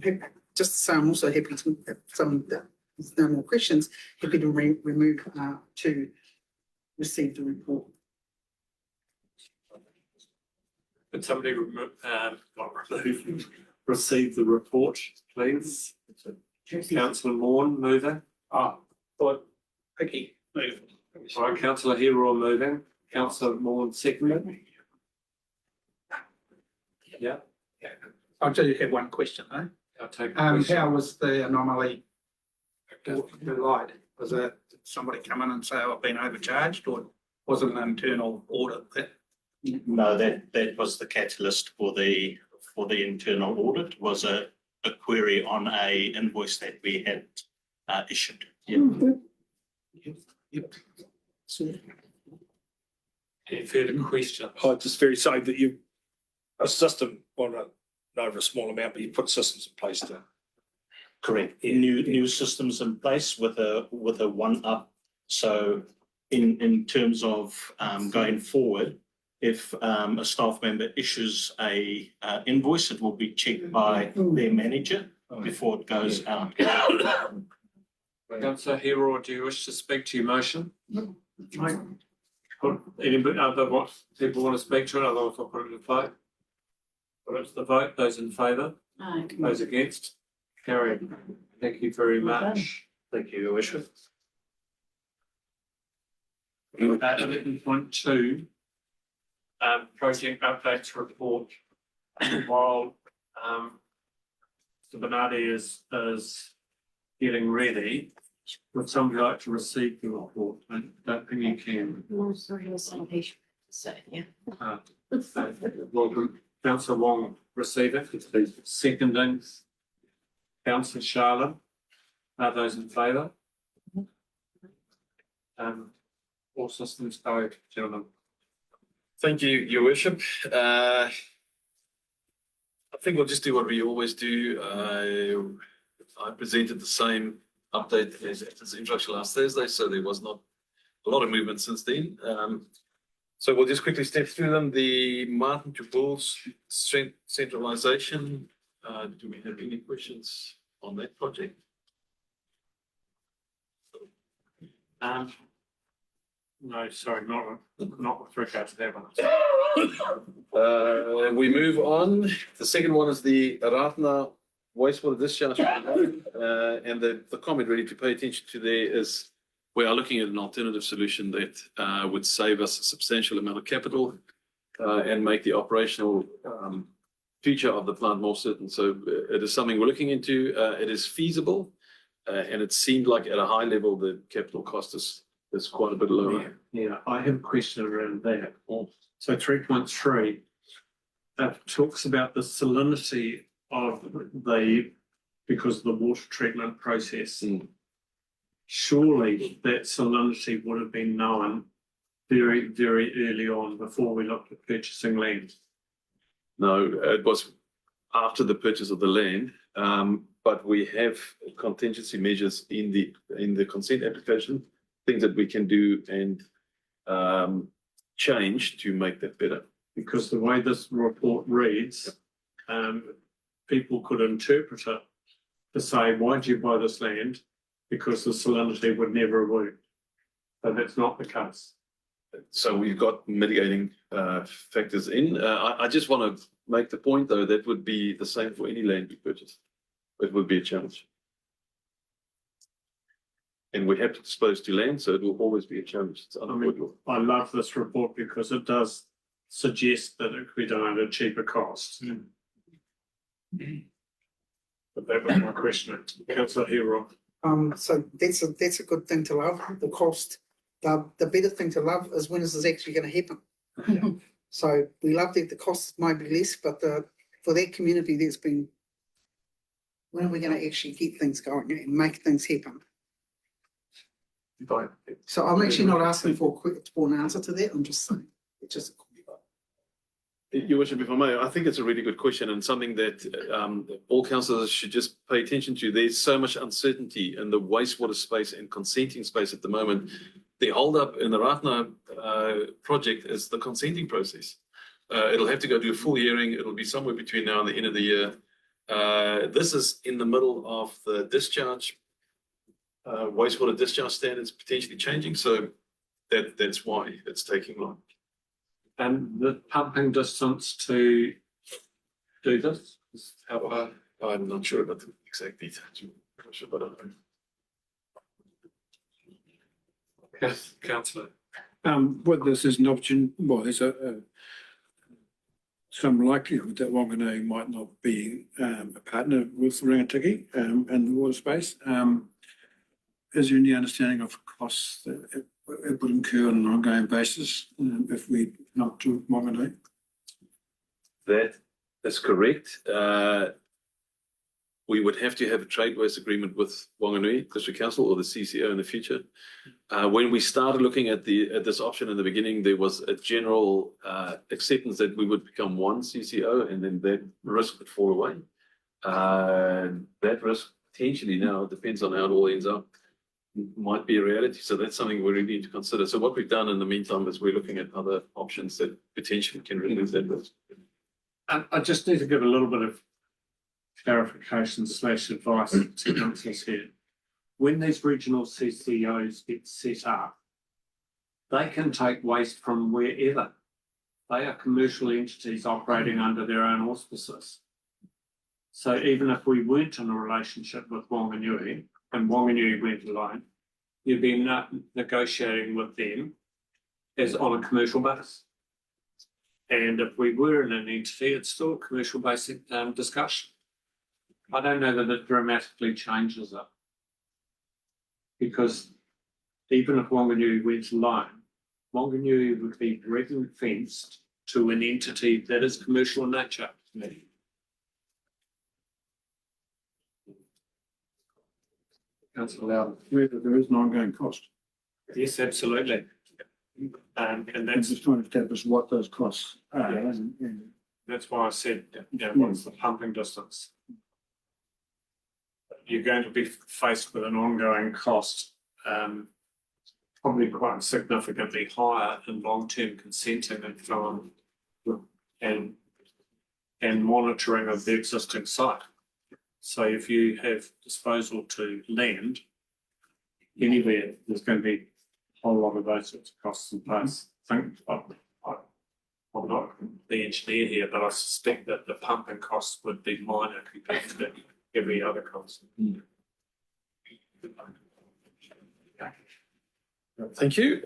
happy, just to say, I'm also happy to, if there's no more questions, happy to remove to receive the report. Could somebody receive the report, please? Councillor Maughan moving. Vicky, move. All right, councillor Hero moving. Councillor Maughan seconding. Yeah, I do have one question though. I'll take. the question. How was the anomaly light? Was it did somebody come in and say, oh, I've been overcharged, or was it an internal audit that? No, that was the catalyst for the internal audit, was a query on a invoice that we had issued. Any further questions? I just very say that you, a system, well, not over a small amount, but you put systems in place to. Correct. New systems in place with a one up. So in terms of going forward, if a staff member issues a invoice, it will be checked by their manager before it goes out. Councillor Hero, do you wish to speak to your motion? No. Anybody other what people want to speak to it? Otherwise, I'll put it to the vote. Put it to the vote. Those in favour? Aye. Those against? Carried. Thank you very much. Thank you, Your Worship. 11.2, project updates report. While Mr. Bernardi is getting ready, would somebody like to receive the report? I don't think you can. No, sorry, I was on page, so, yeah. Welcome, councillor Wong receive it. Seconding, councillor Charlotte. Are those in favour? All systems go, gentlemen. Thank you, Your Worship. I think we'll just do what we always do. I presented the same update as the introduction last Thursday, so there was not a lot of movement since then. So we'll just quickly step through them. The Martin to Bulls centralisation. Do we have any questions on that project? No, sorry, not with regard to that one. We move on. The second one is the Ratna wastewater discharge. And the comment really to pay attention to there is we are looking at an alternative solution that would save us a substantial amount of capital and make the operational future of the plant more certain. So it is something we're looking into. It is feasible and it seemed like at a high level the capital cost is quite a bit lower. Yeah, I have a question around that. So 3.3 talks about the salinity of because of the water treatment process. Surely that salinity would have been known very, very early on before we looked at purchasing land. No, it was after the purchase of the land, but we have contingency measures in the consent application, things that we can do and change to make that better. Because the way this report reads, people could interpret it to say, why did you buy this land? Because the salinity would never have worked. But that's not the case. So we've got mitigating factors in. I just want to make the point, though, that would be the same for any land we purchase. It would be a challenge. And we have to dispose to land, so it will always be a challenge. It's unavoidable. I love this report because it does suggest that it could be done at a cheaper cost. But that was my question. Councillor Hero. So that's a good thing to love, the cost. The better thing to love is when this is actually going to happen. So we love that the cost might be less, but for that community that's been, when are we going to actually get things going and make things happen? So I'm actually not asking for an answer to that, I'm just saying, it's just. Your worship, if I may, I think it's a really good question and something that all councillors should just pay attention to. There's so much uncertainty in the wastewater space and consenting space at the moment. The holdup in the Ratna project is the consenting process. It'll have to go to a full hearing. It'll be somewhere between now and the end of the year. This is in the middle of the discharge, wastewater discharge standards potentially changing. So that's why it's taking long. And the pumping distance to do this is how far? I'm not sure about the exact details. I'm not sure, but I don't know. Yes, councillor. Whether this is an option, well, there's some likelihood that Wanganui might not be a partner with Rangatiki and the water space. Is there any understanding of costs that it would incur on an ongoing basis if we not do Wanganui? That is correct. We would have to have a trade waste agreement with Wanganui District Council or the CCO in the future. When we started looking at this option in the beginning, there was a general acceptance that we would become one CCO and then that risk would fall away. That risk potentially now depends on how it all ends up, might be a reality. So that's something we really need to consider. So what we've done in the meantime is we're looking at other options that potentially can remove that risk. I just need to give a little bit of clarification / advice to councillors here. When these regional CCOs get set up, they can take waste from wherever. They are commercial entities operating under their own auspices. So even if we weren't in a relationship with Wanganui and Wanganui went alone, you'd be negotiating with them as on a commercial basis. And if we were in an entity, it's still a commercial basic discussion. I don't know that it dramatically changes it. Because even if Wanganui went alone, Wanganui would be ring fenced to an entity that is commercial in nature. Councillor Loudon, whether there is an ongoing cost. Yes, absolutely. And I'm that's just trying to establish what those costs are. Yeah. and That's why I said, what's the pumping distance? You're going to be faced with an ongoing cost, probably quite significantly higher in long-term consenting and so on, and monitoring of the existing site. So if you have disposal to land anywhere, there's going to be a whole lot of those sorts of costs in place. I'm not the engineer here, but I suspect that the pumping costs would be minor compared to every other cost. Thank you.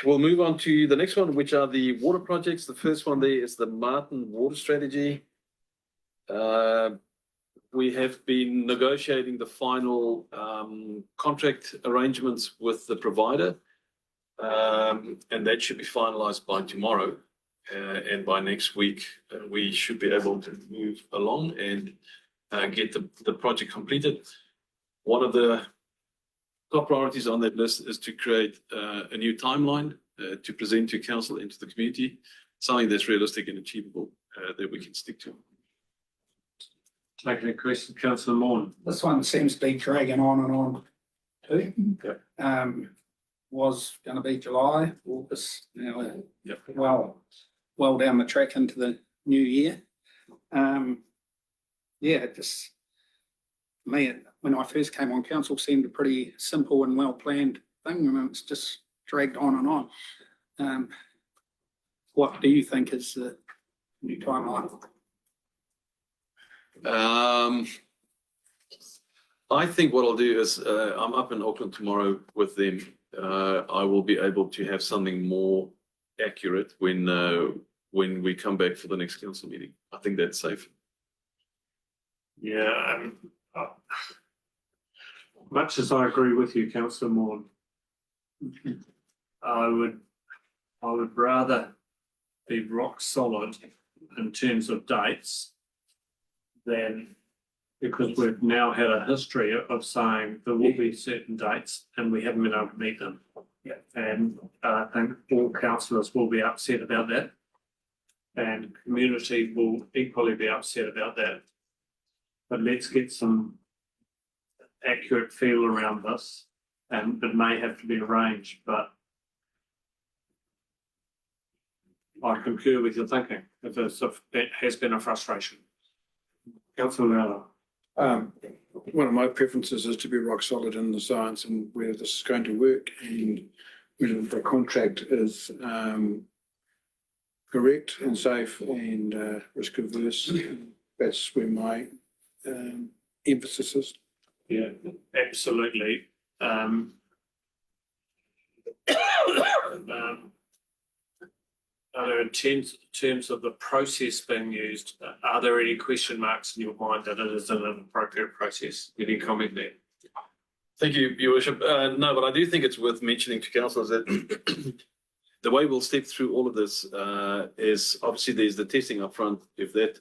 We'll move on to the next one, which are the water projects. The first one there is the Martin Water Strategy. We have been negotiating the final contract arrangements with the provider, and that should be finalized by tomorrow. And by next week, we should be able to move along and get the project completed. One of the top priorities on that list is to create a new timeline to present to council and to the community, something that's realistic and achievable that we can stick to. Taking a question, councillor Morn. This one seems to be dragging on and on too. Yep. Was going to be July, August, now Yep. well down the track into the new year. Just me, when I first came on council, seemed a pretty simple and well-planned thing, and it's just dragged on and on. What do you think is the new timeline? I think what I'll do is I'm up in Auckland tomorrow with them. I will be able to have something more accurate when we come back for the next council meeting. I think that's safe. Yeah, much as I agree with you, councillor Morn, I would rather be rock solid in terms of dates than Because we've now had a history of saying there will be certain dates and we haven't been able to meet them. Yeah. And I think all councillors will be upset about that. And community will equally be upset about that. But let's get some accurate feel around this, and it may have to be arranged, but I concur with your thinking, if it has been a frustration. Councillor Lara. One of my preferences is to be rock solid in the science and where this is going to work, and whether the contract is correct and safe and risk averse. That's where my emphasis is. Yeah, absolutely. Are there in terms of the process being used, are there any question marks in your mind that it is an appropriate process? Any comment there? Thank you, Your Worship. No, but I do think it's worth mentioning to councillors that the way we'll step through all of this is obviously there's the testing up front. If that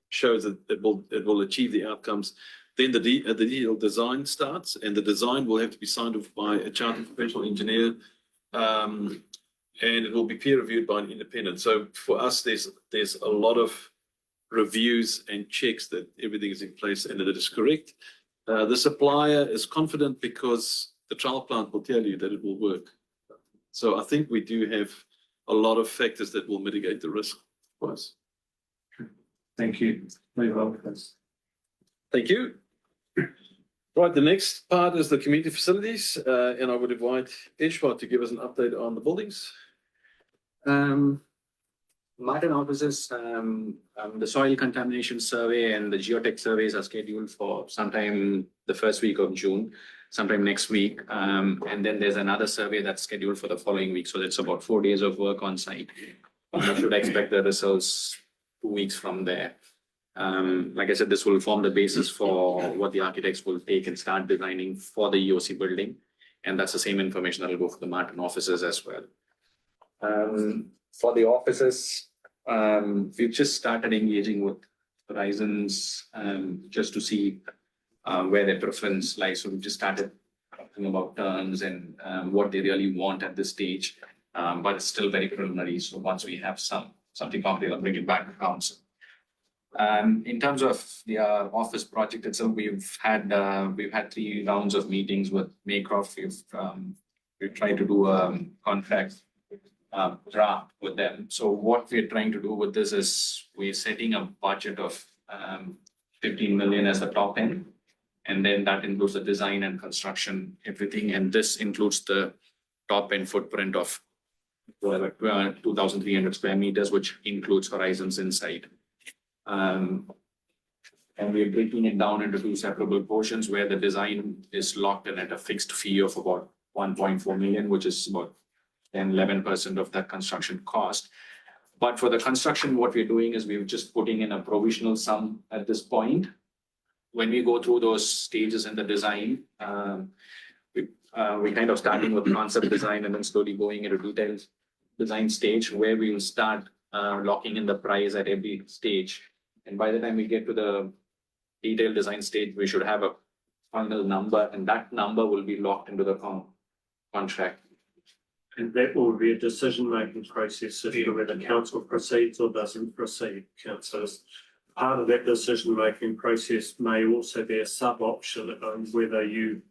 shows that it will achieve the outcomes, then the detailed design starts, and the design will have to be signed off by a chartered professional engineer, and it will be peer reviewed by an independent. So for us, there's a lot of reviews and checks that everything is in place and that it is correct. The supplier is confident because the trial plant will tell you that it will work. So I think we do have a lot of factors that will mitigate the risk for us. Thank you. Very well, Chris. Thank you. Right, the next part is the community facilities, and I would invite Ishwar to give us an update on the buildings. Martin offices, the soil contamination survey and the geotech surveys are scheduled for sometime the first week of June, sometime next week. And then there's another survey that's scheduled for the following week. So that's about 4 days of work on site. You should expect the results 2 weeks from there. Like I said, this will form the basis for what the architects will take and start designing for the EOC building. And that's the same information that will go for the Martin offices as well. For the offices, we've just started engaging with Horizons just to see where their preference lies. So we've just started talking about terms and what they really want at this stage. But it's still very preliminary. So once we have something concrete, I'll bring it back to council. In terms of the office project itself, we've had 3 rounds of meetings with Maycroft. We've tried to do a contract draft with them. So what we're trying to do with this is we're setting a budget of 15 million as the top end, and then that includes the design and construction, everything, and this includes the top end footprint of 2,300 square meters, which includes Horizons inside. And we're breaking it down into 2 separable portions where the design is locked in at a fixed fee of about 1.4 million, which is about 11% of that construction cost. But for the construction, what we're doing is we're just putting in a provisional sum at this point. When we go through those stages in the design, we're kind of starting with concept design and then slowly going into detailed design stage where we will start locking in the price at every stage. And by the time we get to the detailed design stage, we should have a final number, and that number will be locked into the contract. And that will be a decision-making process as to whether council proceeds or doesn't proceed. Councillors, part of that decision-making process may also be a sub-option on whether you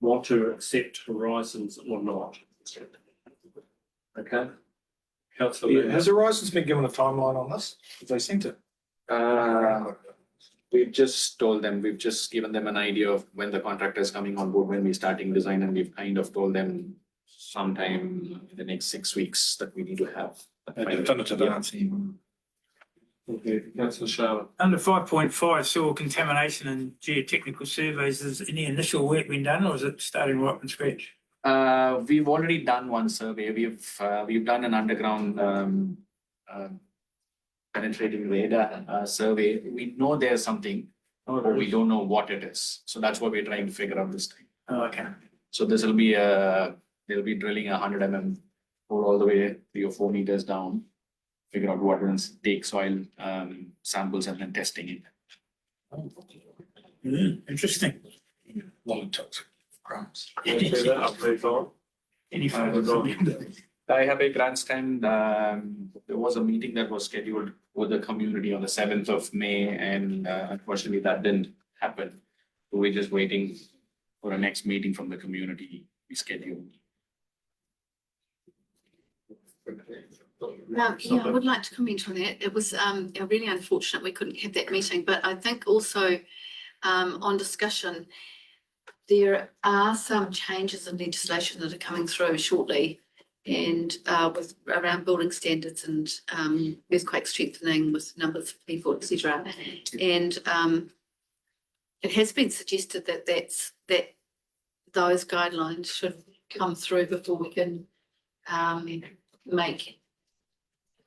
want to accept Horizons or not. Okay. Councillor, Has Horizons been given a timeline on this? Have they sent it? We've just told them, we've just given them an idea of when the contractor is coming on board, when we're starting design, and we've kind of told them sometime in the next 6 weeks that we need to have. Definitive answer. okay, Councillor Charlotte. Under 5.5, soil contamination and geotechnical surveys, has any initial work been done or is it starting right from scratch? We've already done one survey. We've done an underground penetrating radar survey. We know there's something, but we don't know what it is. So that's what we're trying to figure out this time. Oh, okay. So this will be they'll be drilling 100 mm hole all the way 3 or 4 meters down, figure out what will take soil samples and then testing it. Interesting. Long toxic grams. I'll move on. Any further? Taihape Grandstand, there was a meeting that was scheduled with the community on the 7th of May, and unfortunately that didn't happen. So we're just waiting for a next meeting from the community be scheduled. Yeah, I would like to comment on that. It was really unfortunate we couldn't have that meeting, but I think also on discussion, there are some changes in legislation that are coming through shortly, and with around building standards and earthquake strengthening with numbers of people, etc. And it has been suggested that those guidelines should come through before we can make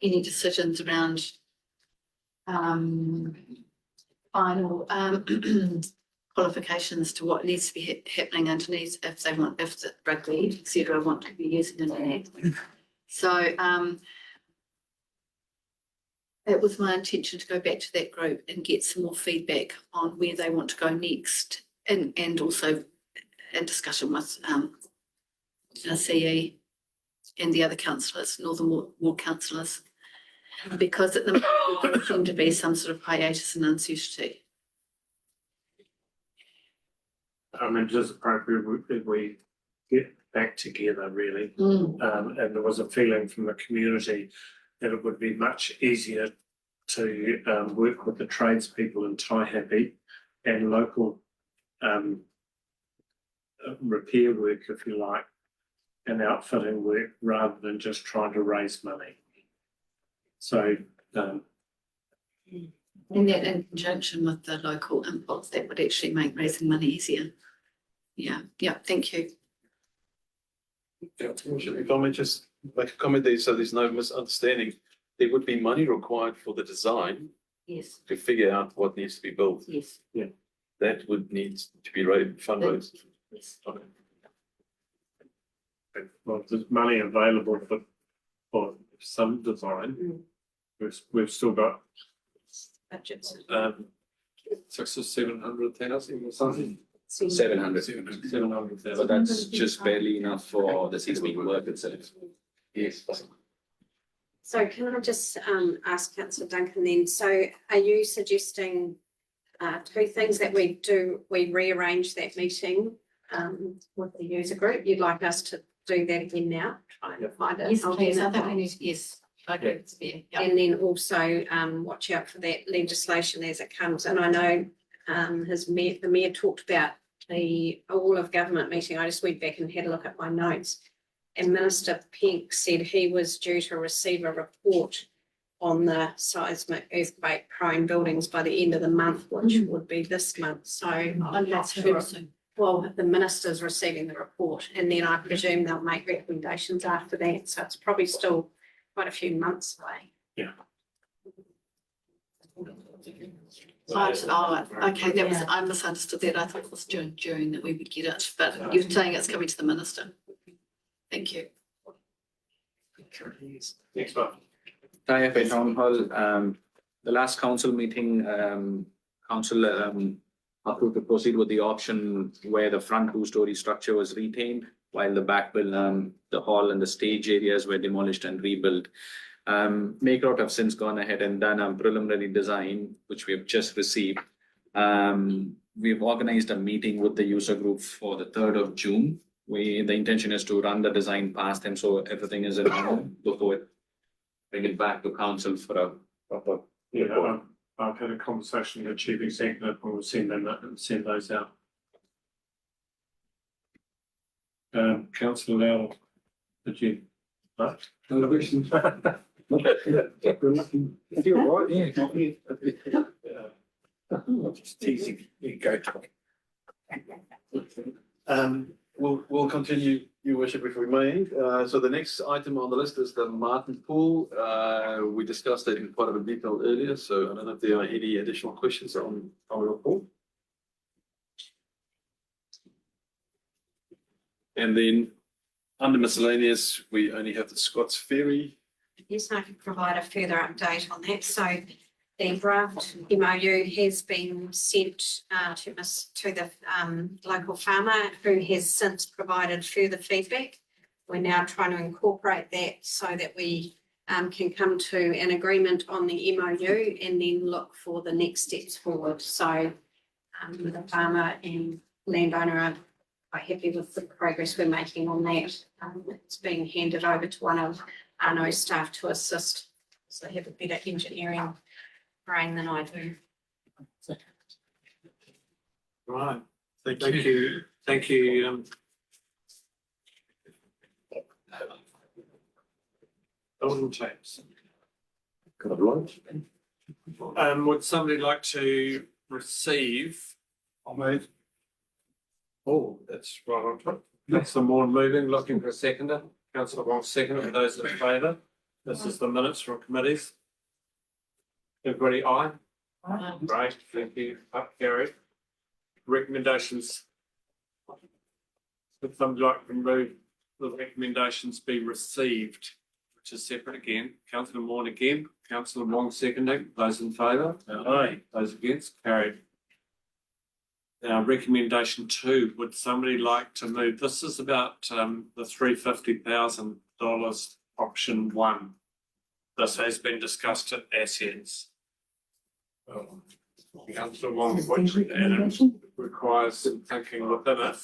any decisions around final qualifications to what needs to be happening underneath if the rugby, etc., want to be using an app. So it was my intention to go back to that group and get some more feedback on where they want to go next, and also in discussion with CE and the other councillors, Northern Ward councillors, because at the moment there seemed to be some sort of hiatus and uncertainty. I mean, it is appropriate if we get back together, really. And there was a feeling from the community that it would be much easier to work with the tradespeople in Taihape and local repair work, if you like, and outfitting work rather than just trying to raise money. So And that in conjunction with the local inputs, that would actually make raising money easier. Yeah, thank you. If I may just make a comment there, so there's no misunderstanding, there would be money required for the design Yes. to figure out what needs to be built. Yes. Yeah. That would need to be fundraised. Yes. Okay. well, there's money available for some design. We've still got Budgets. 600,000 or 700,000 or something. 700. 700,000. But that's just barely enough for the seismic work itself. Yes. So can I just ask Councillor Duncan then, so are you suggesting two things that we rearrange that meeting with the user group? You'd like us to do that again now, try and find it? Yes, please. I think we need to, yes. I agree with you. Yeah. And then also watch out for that legislation as it comes. And I know the mayor talked about the all of government meeting. I just went back and had a look at my notes. And Minister Pink said he was due to receive a report on the seismic earthquake prone buildings by the end of the month, which would be this month. So I'm not sure. Well, the minister's receiving the report, and then I presume they'll make recommendations after that. So it's probably still quite a few months away. Yeah. Okay, that was, I misunderstood that. I thought it was June that we would get it, but you're saying it's coming to the minister. Thank you. Next one. Taihape Town Hall, the last council meeting, council approved to proceed with the option where the front two-story structure was retained, while the back building, the hall and the stage areas were demolished and rebuilt. Makerot have since gone ahead and done a preliminary design, which we have just received. We've organized a meeting with the user group for the 3rd of June. The intention is to run the design past them, so everything is in order before it bring it back to council for a proper. Yeah, I've had a conversation with the chief executive and we'll send those out. Councillor Lowell, did you? No? No questions. If you're right, yeah. Just teasing. You go, Tom. We'll continue, Your Worship, if we may. So the next item on the list is the Martin Pool. We discussed that in quite a bit of detail earlier, so I don't know if there are any additional questions on the report. And then under miscellaneous, we only have the Scots Ferry. Yes, I can provide a further update on that. So the draft MOU has been sent to the local farmer, who has since provided further feedback. We're now trying to incorporate that so that we can come to an agreement on the MOU and then look for the next steps forward. So the farmer and landowner are quite happy with the progress we're making on that. It's being handed over to one of Arno's staff to assist, so they have a better engineering brain than I do. Right, thank you, thank you. Alderman James. Would somebody like to receive? I'll move. Oh, that's right on top. Councillor Moore moving, looking for a seconder. Councillor Wong seconder, for those in favour. This is the minutes from committees. Everybody aye? Aye. Great, thank you. Up carried. Recommendations. Would somebody like to move the recommendations be received, which is separate again. Councillor Moore again, Councillor Wong seconding. Those in favour? Aye. Those against? Carried. Now, recommendation 2, would somebody like to move? This is about the $350,000 option 1. This has been discussed at assets. Councillor Wong, which and it requires some thinking within it.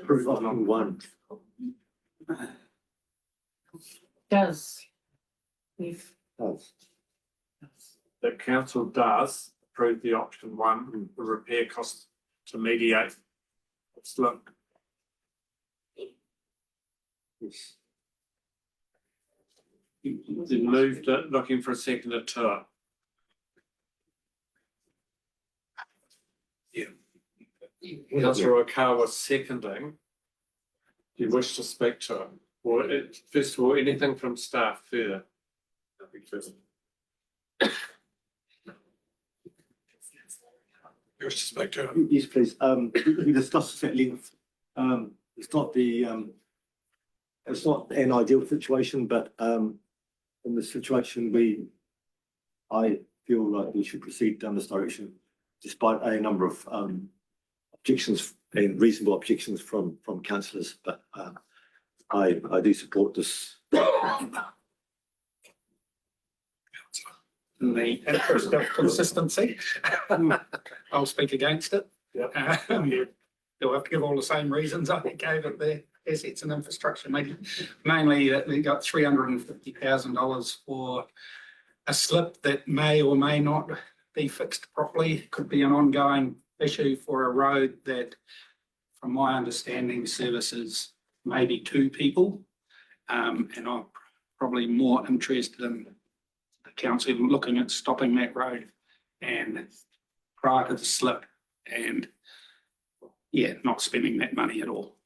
Approve option 1. Does. The council does approve the option 1, the repair costs to mediate. Let's look. You moved it, looking for a seconder to it. Councillor Okawa seconding. Do you wish to speak to it? Or first of all, anything from staff further? Wish to speak to it. Yes, please. We discussed this at length. It's not an ideal situation, but in the situation I feel like we should proceed down this direction, despite a number of objections and reasonable objections from councillors. But I do support this. In the interest of consistency, I'll speak against it. Do I have to give all the same reasons I gave at the assets and infrastructure meeting? Mainly that we got $350,000 for a slip that may or may not be fixed properly. Could be an ongoing issue for a road that, from my understanding, services maybe 2 people. And I'm probably more interested in the council looking at stopping that road and prior to the slip and not spending that money at all.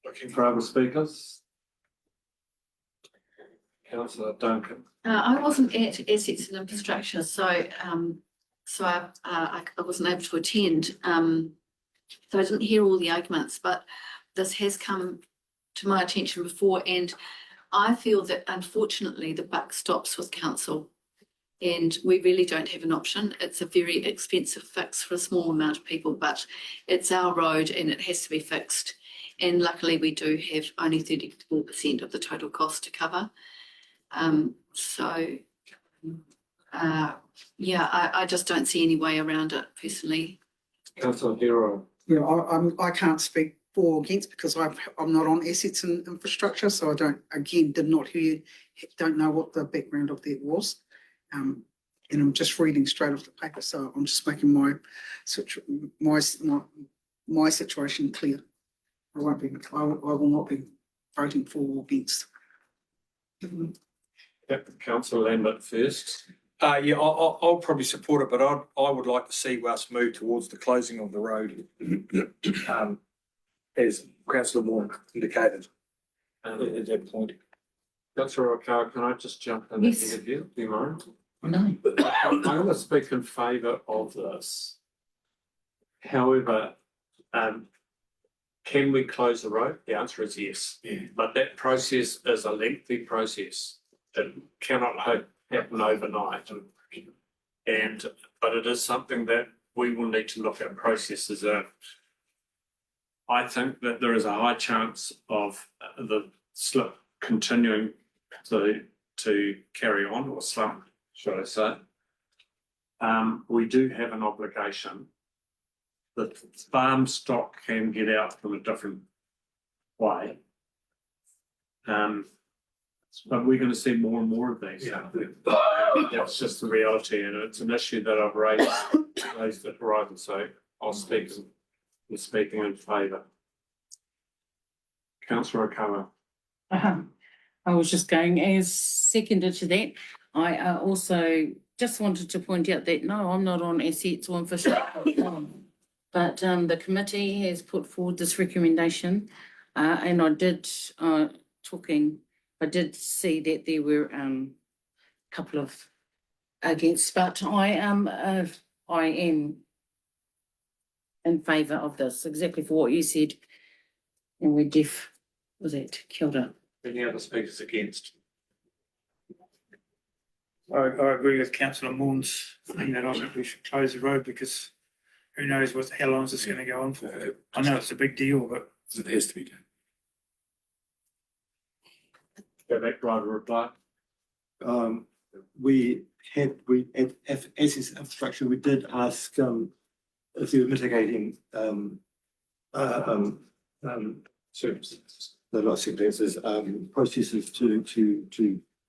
Looking for other speakers. Councillor Duncan. I wasn't at assets and infrastructure, so I wasn't able to attend. So I didn't hear all the arguments, but this has come to my attention before, and I feel that unfortunately the buck stops with council, and we really don't have an option. It's a very expensive fix for a small amount of people, but it's our road and it has to be fixed. And luckily we do have only 34% of the total cost to cover. I just don't see any way around it personally. Councillor Hero. Yeah, I can't speak for or against because I'm not on assets and infrastructure, so I did not hear, don't know what the background of that was. And I'm just reading straight off the paper, so I'm just making my situation clear. I will not be voting for or against. Councillor Lambert first. I'll probably support it, but I would like to see us move towards the closing of the road, as Councillor Moore indicated at that point. Councillor O'Carr, can I just jump in Yes. ahead of you? Do you mind? No. I'm going to speak in favour of this. However, can we close the road? The answer is yes. But that process is a lengthy process. It cannot happen overnight. But it is something that we will need to look at processes in. I think that there is a high chance of the slip continuing to carry on, or slump, should I say. We do have an obligation. The farm stock can get out from a different way. But we're going to see more and more of these. That's just the reality, and it's an issue that I've raised at Horizon, so I'll speak. We're speaking in favour. Councillor O'Connor. I was just going as seconded to that. I also just wanted to point out that no, I'm not on assets or infrastructure. But the committee has put forward this recommendation, and I did see that there were a couple of against, but I am in favour of this, exactly for what you said. And we killed it. Any other speakers against? I agree with councillor Moons, saying that I think we should close the road because who knows how long is this going to go on for. I know it's a big deal, but It has to be done. Go back, driver reply. As infrastructure, we did ask if you were mitigating Circumstances. not circumstances, processes to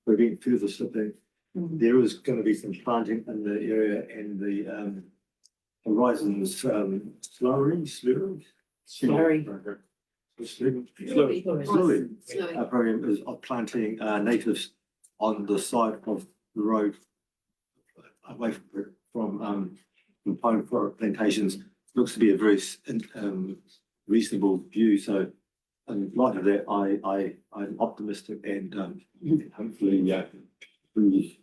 prevent further slipping. There is going to be some planting in the area, and the Horizons slurry program is of planting natives on the side of the road away from pine forest plantations. Looks to be a very reasonable view. So in light of that, I'm optimistic, and hopefully the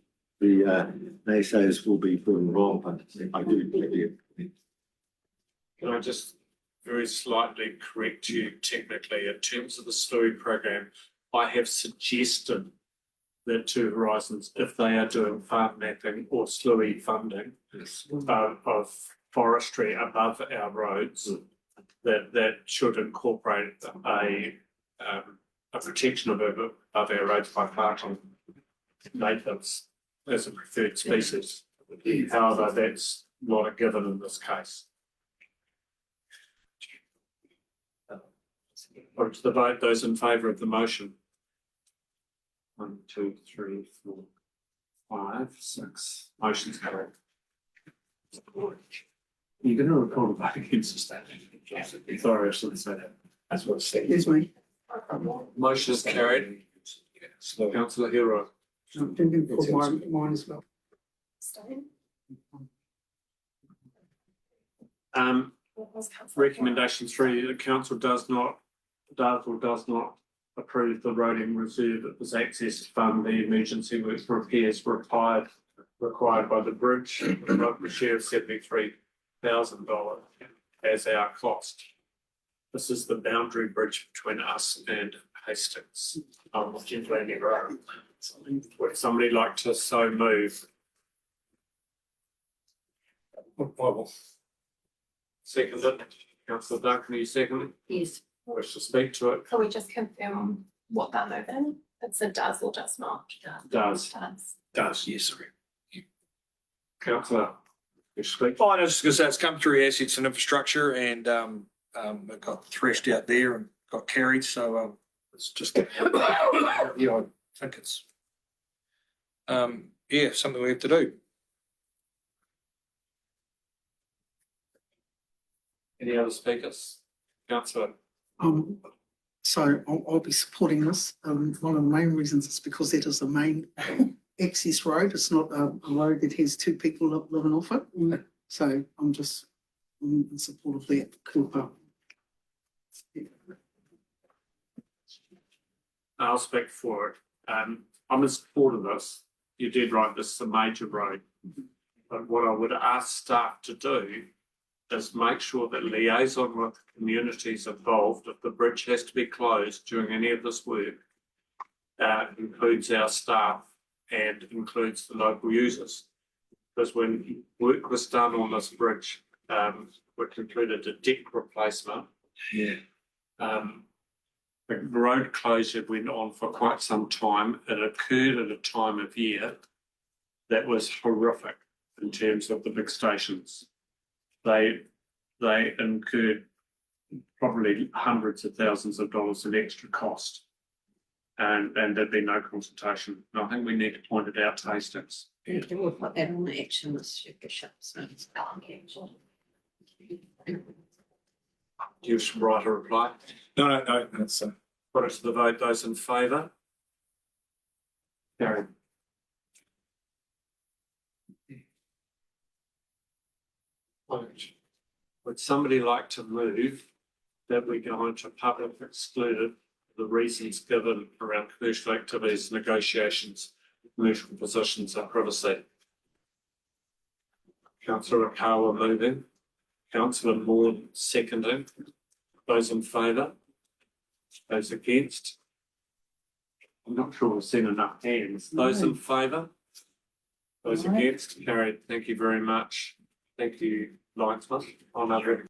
naysayers will be proven wrong, but I do believe it. Can I just very slightly correct you technically in terms of the slurry program? I have suggested that to Horizons, if they are doing farm mapping or slurry funding of forestry above our roads, that should incorporate a protection above our roads by planting natives as a preferred species. However, that's not a given in this case. Put to the vote, those in favour of the motion. 1, 2, 3, 4, 5, 6. Motion's carried. You're going to record a vote against the statement. Sorry, I shouldn't say that. That's what it's saying. Excuse me. Motion is carried. Councillor Hero. I'm thinking for mine as well. Recommendation 3, the council does not approve the roading reserve as access to fund the emergency works repairs required by the bridge, the share of $73,000 as our cost. This is the boundary bridge between us and Hastings on Gentleman Road. Would somebody like to so move? Seconded. Councillor Duncan, are you seconding? Yes. Wish to speak to it? Can we just confirm what they're moving? It's a does or does not? Does. Does, yes, sorry. Councillor, you speak. Oh, I was just gonna say, it's come through assets and infrastructure, and it got threshed out there and got carried, so it's just, yeah, I think it's something we have to do. Any other speakers? Councillor. So I'll be supporting this. One of the main reasons is because that is the main access road. It's not a road that has two people living off it. So I'm in support of that. I'll speak for it. I'm in support of this. You did right, this is a major road. But what I would ask staff to do is make sure that liaison with communities involved, if the bridge has to be closed during any of this work, includes our staff and includes the local users. Because when work was done on this bridge, which included a deck replacement. Yeah. The road closure went on for quite some time. It occurred at a time of year that was horrific in terms of the big stations. They incurred probably hundreds of thousands of dollars in extra cost. And there'd be no consultation. And I think we need to point it out to Hastings. We'll put that on the action list, Bishop. So it's Do you write a reply? No, that's, Put it to the vote. Those in favour? Carried. Would somebody like to move that we go into public excluded for the reasons given around commercial activities, negotiations, commercial positions and privacy? Councillor Akawa moving, Councillor Maud seconding. Those in favour? Those against? I'm not sure we've seen enough hands. Those in favour? Those against? Carried. Thank you very much. Thank you, Linesman. On other